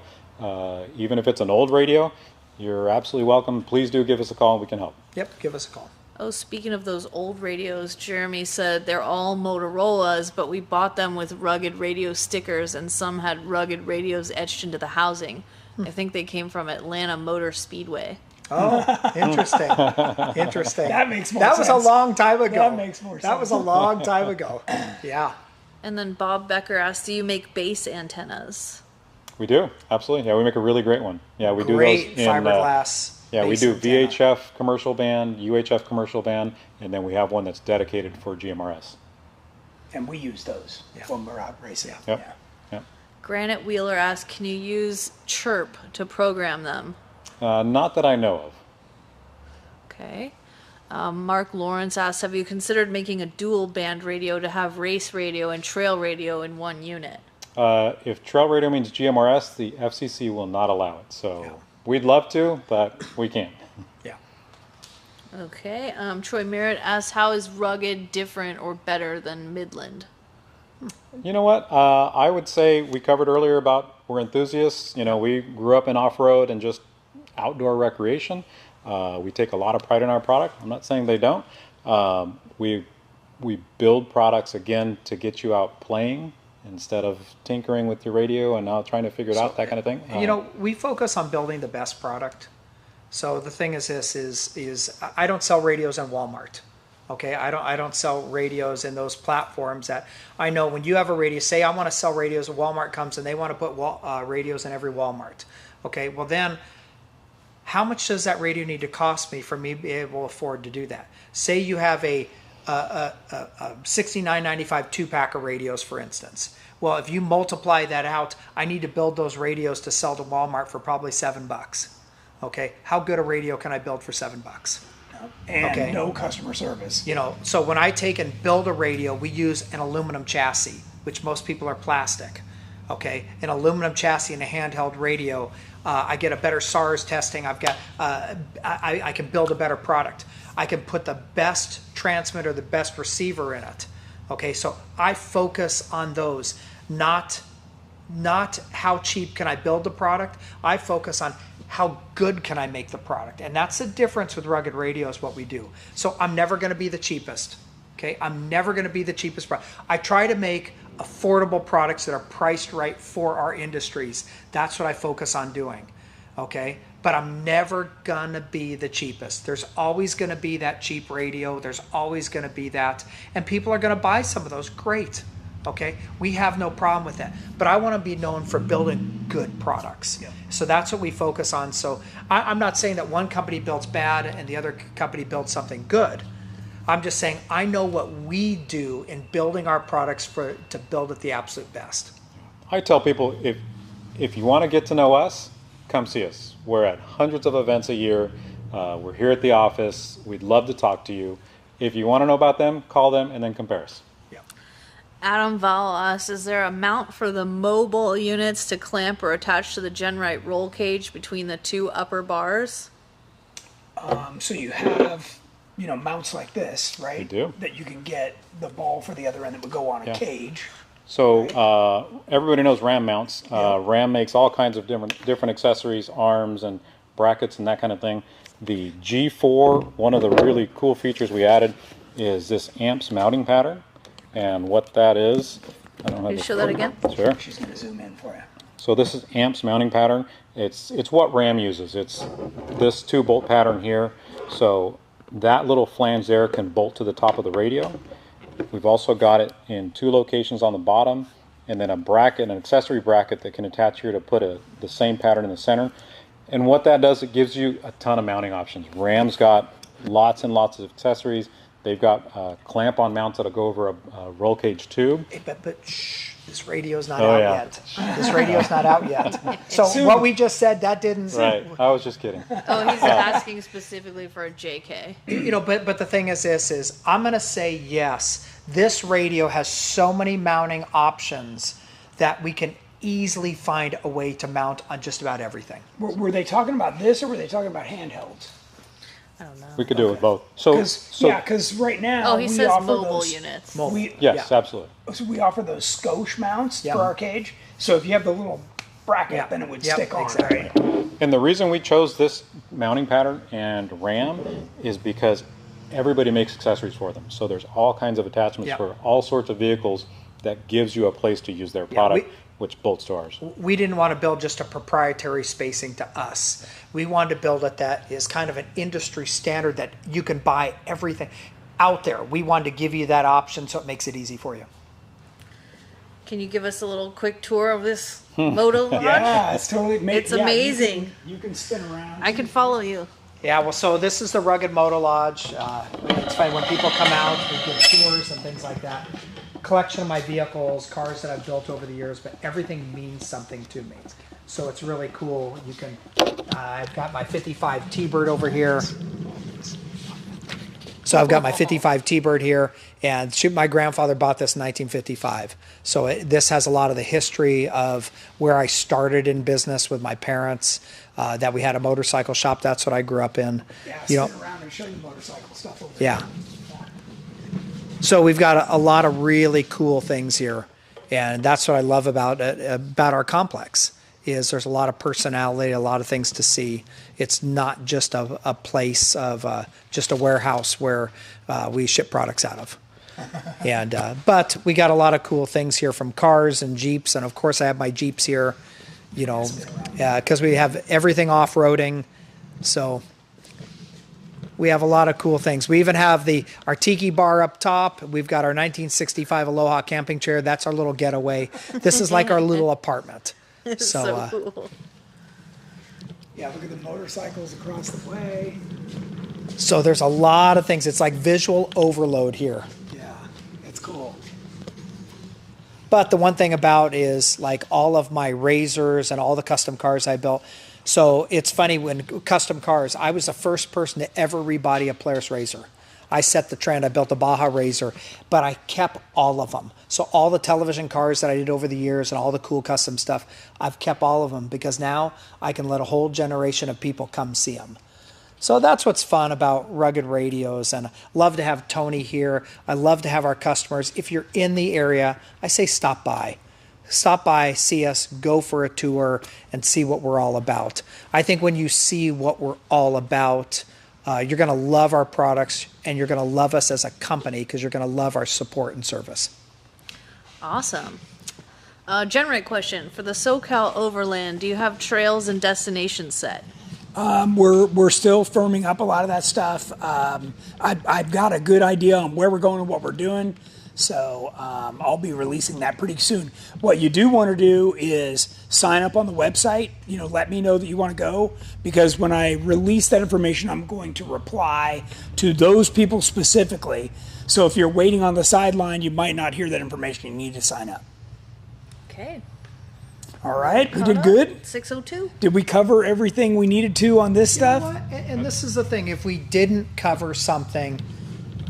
even if it's an old radio, you're absolutely welcome. Please do give us a call and we can help. Yep, give us a call. Oh, speaking of those old radios, Jeremy said they're all Motorola's, but we bought them with rugged radio stickers, and some had rugged radios etched into the housing. I think they came from Atlanta Motor Speedway. Oh, interesting. Interesting. That makes more That sense. was a long time ago. That makes more sense. That was a long time ago. Yeah. And then Bob Becker asked, do you make base antennas? We do, absolutely. Yeah, we make a really great one. Yeah, we do Great those in fiberglass. yeah, we base do antenna. VHF commercial band, UHF commercial band, and then we have one that's dedicated for GMRS. And we use those when we're out racing. Yep. Yeah. Yep. Granite Wheeler asked, can you use Chirp to program them? Not that I know of. Okay. Mark Lawrence asked, have you considered making a dual band radio to have race radio and trail radio in one unit? If trail radio means GMRS, the FCC will not allow it. So we'd love to, but we can't. Yeah. Okay. Troy Merritt asked, how is rugged different or better than Midland? You know what? I would say we covered earlier about we're enthusiasts. You know, we grew up in off-road and just outdoor recreation. We take a lot of pride in our product. I'm not saying they don't. We build products, again, to get you out playing instead of tinkering with your radio and now trying to figure it out, that kind of thing. You know, we focus on building the best product. So the thing is this is I don't sell radios in Walmart. Okay, I don't sell radios in those platforms that I know when you have a radio, say I want to sell radios, Walmart comes and they want to put radios in every Walmart. Okay, well then, how much does that radio need to cost me for me to be able to afford to do that? Say you have a $69.95 two-pack of radios, for instance. Well, if you multiply that out, I need to build those radios to sell to Walmart for probably $7. Okay, how good a radio can I build for $7? And no customer service. You know, so when I take and build a radio, we use an aluminum chassis, which most people are plastic. Okay, an aluminum chassis and a handheld radio. I get a better SARS testing. I've got, I can build a better product. I can put the best transmitter, the best receiver in it. Okay, so I focus on those, not how cheap can I build the product. I focus on how good can I make the product, and that's the difference with rugged radios. What we do. So I'm never going to be the cheapest. Okay, I'm never going to be the cheapest product. I try to make affordable products that are priced right for our industries. That's what I focus on doing. Okay, but I'm never gonna be the cheapest. There's always gonna be that cheap radio. There's always gonna be that, and people are gonna buy some of those. Great. Okay, we have no problem with that. But I want to be known for building good products. Yeah. So that's what we focus on. So I'm not saying that one company builds bad and the other company builds something good. I'm just saying I know what we do in building our products to build it the absolute best. I tell people, if you want to get to know us, come see us. We're at hundreds of events a year. We're here at the office. We'd love to talk to you. If you want to know about them, call them and then compare us. Yeah. Adam Val asks, is there a mount for the mobile units to clamp or attach to the GenRight roll cage between the two upper bars? So you have, mounts like this, right? We do. That you can get the ball for the other end that would go on a cage. So everybody knows RAM mounts. RAM makes all kinds of different accessories, arms and brackets and that kind of thing. The G4, one of the really cool features we added is this amps mounting pattern. And what that is, I don't have Can you show that again? Sure. She's going to zoom in for you. So this is amps mounting pattern. It's what RAM uses. It's this 2-bolt pattern here. So that little flange there can bolt to the top of the radio. We've also got it in 2 locations on the bottom, and then a bracket, an accessory bracket that can attach here to put the same pattern in the center. And what that does, it gives you a ton of mounting options. Ram's got lots and lots of accessories. They've got clamp-on mounts that'll go over a roll cage tube. Hey, but shh, this radio's not out yet. This radio's not out yet. So Soon. what we just said, that didn't... Right, I was just kidding. Oh, he's asking specifically for a JK. You know, but the thing is this, is I'm going to say yes. This radio has so many mounting options that we can easily find a way to mount on just about everything. Were they talking about this, or were they talking about handhelds? I don't know. We could do it with both. So Because right now Oh, he we says offer mobile those, units. yes, absolutely. So we offer those skosh mounts Yeah. for our cage. So if you have the little bracket, Yeah. then it would Yep, stick on. exactly. Right? And the reason we chose this mounting pattern and Ram is because everybody makes accessories for them. So there's all kinds of attachments Yeah. for all sorts of vehicles that gives you a place to use their product, which bolts to ours. We didn't want to build just a proprietary spacing to us. We wanted to build it that is kind of an industry standard that you can buy everything out there. We wanted to give you that option so it makes it easy for you. Can you give us a little quick tour of this Moto Lodge? Yeah, it's totally. It's amazing. You can spin around. I can follow you. Yeah, well, so this is the Rugged Moto Lodge. It's funny when people come out, we give tours and things like that. Collection of my vehicles, cars that I've built over the years, but everything means something to me. So it's really cool. You can, I've got my 55 T-Bird over here. So I've got my 55 T-Bird here, and my grandfather bought this in 1955. So this has a lot of the history of where I started in business with my parents, that we had a motorcycle shop. That's what I grew up in. Yeah, You know, spin around and show you motorcycle stuff over yeah. So we've got a lot of really cool things here, and that's what I love about our complex. Is there's a lot of personality, a lot of things to see. It's not just a place of just a warehouse where we ship products out of. And but we got a lot of cool things here, from cars and Jeeps, and of course I have my Jeeps here, you know, because we have everything off-roading. So we have a lot of cool things. We even have our tiki bar up top. We've got our 1965 Aloha camping chair. That's our little getaway. This is like our little apartment. It's So, so cool. Yeah, look at the motorcycles across the way. So there's a lot of things. It's like visual overload here. Yeah, it's cool. But the one thing about is like all of my Razors and all the custom cars I built. So it's funny, when custom cars, I was the first person to ever rebody a Polaris Razor. I set the trend. I built a Baja Razor, but I kept all of them. So all the television cars that I did over the years and all the cool custom stuff, I've kept all of them because now I can let a whole generation of people come see them. So that's what's fun about Rugged Radios, and I love to have Tony here. I love to have our customers. If you're in the area, I say stop by. Stop by, see us, go for a tour, and see what we're all about. I think when you see what we're all about, you're going to love our products, and you're going to love us as a company because you're going to love our support and service. Awesome. GenRight question. For the SoCal Overland, do you have trails and destinations set? We're still firming up a lot of that stuff. I've got a good idea on where we're going and what we're doing. So I'll be releasing that pretty soon. What you do want to do is sign up on the website. You know, let me know that you want to go, because when I release that information, I'm going to reply to those people specifically. So if you're waiting on the sideline, you might not hear that information. You need to sign up. Okay. All right, we did good. 602. Did we cover everything we needed to on this stuff? You know what? And this is the thing. If we didn't cover something,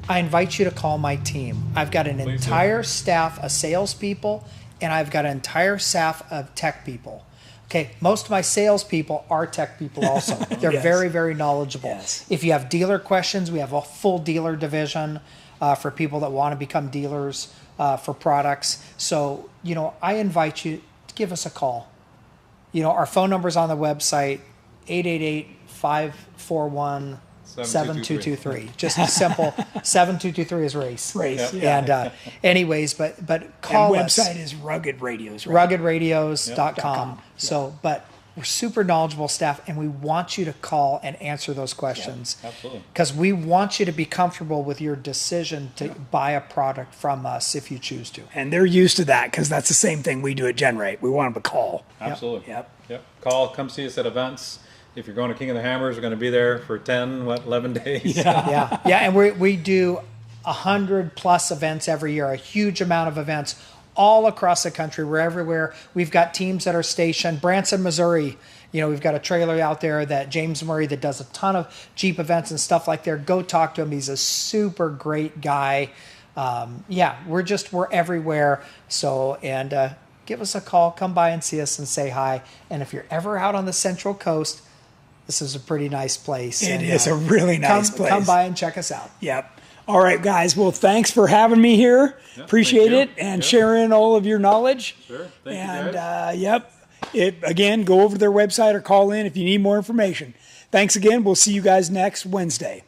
I invite you to call my team. I've got an entire staff of salespeople, and I've got an entire staff of tech people. Okay, most of my salespeople are tech people also. They're Yes. very, very knowledgeable. Yes. If you have dealer questions, we have a full dealer division for people that want to become dealers for products. So, you know, I invite you to give us a call. You know, our phone number's on the website, 888-541-7223. Just a simple 7223 is race. Race, Yep. yeah. And anyways, but call And us. website is Rugged Radios, right? RuggedRadios.com. So, but we're super knowledgeable staff, and we want you to call and answer those questions. Absolutely. Because we want you to be comfortable with your decision to buy a product from us if you choose to. And they're used to that because that's the same thing we do at GenRight. We want them to call. Absolutely. Yep. Yep. Call, come see us at events. if you're going to King of the Hammers, we're going to be there for 11 days. Yeah, and we do 100+ events every year, a huge amount of events all across the country. We're everywhere. We've got teams that are stationed. Branson, Missouri, we've got a trailer out there that James Murray that does a ton of Jeep events and stuff like that. Go talk to him. He's a super great guy. We're everywhere. So, and give us a call, come by and see us and say hi. And if you're ever out on the Central Coast, this is a pretty nice place. It is a really nice place. Come by and check us out. Yep. All right, guys. Well, thanks for having me here. Yep, Appreciate it and sharing all of your knowledge. Sure. Thank you, guys. Again, go over to their website or call in if you need more information. Thanks again. We'll see you guys next Wednesday.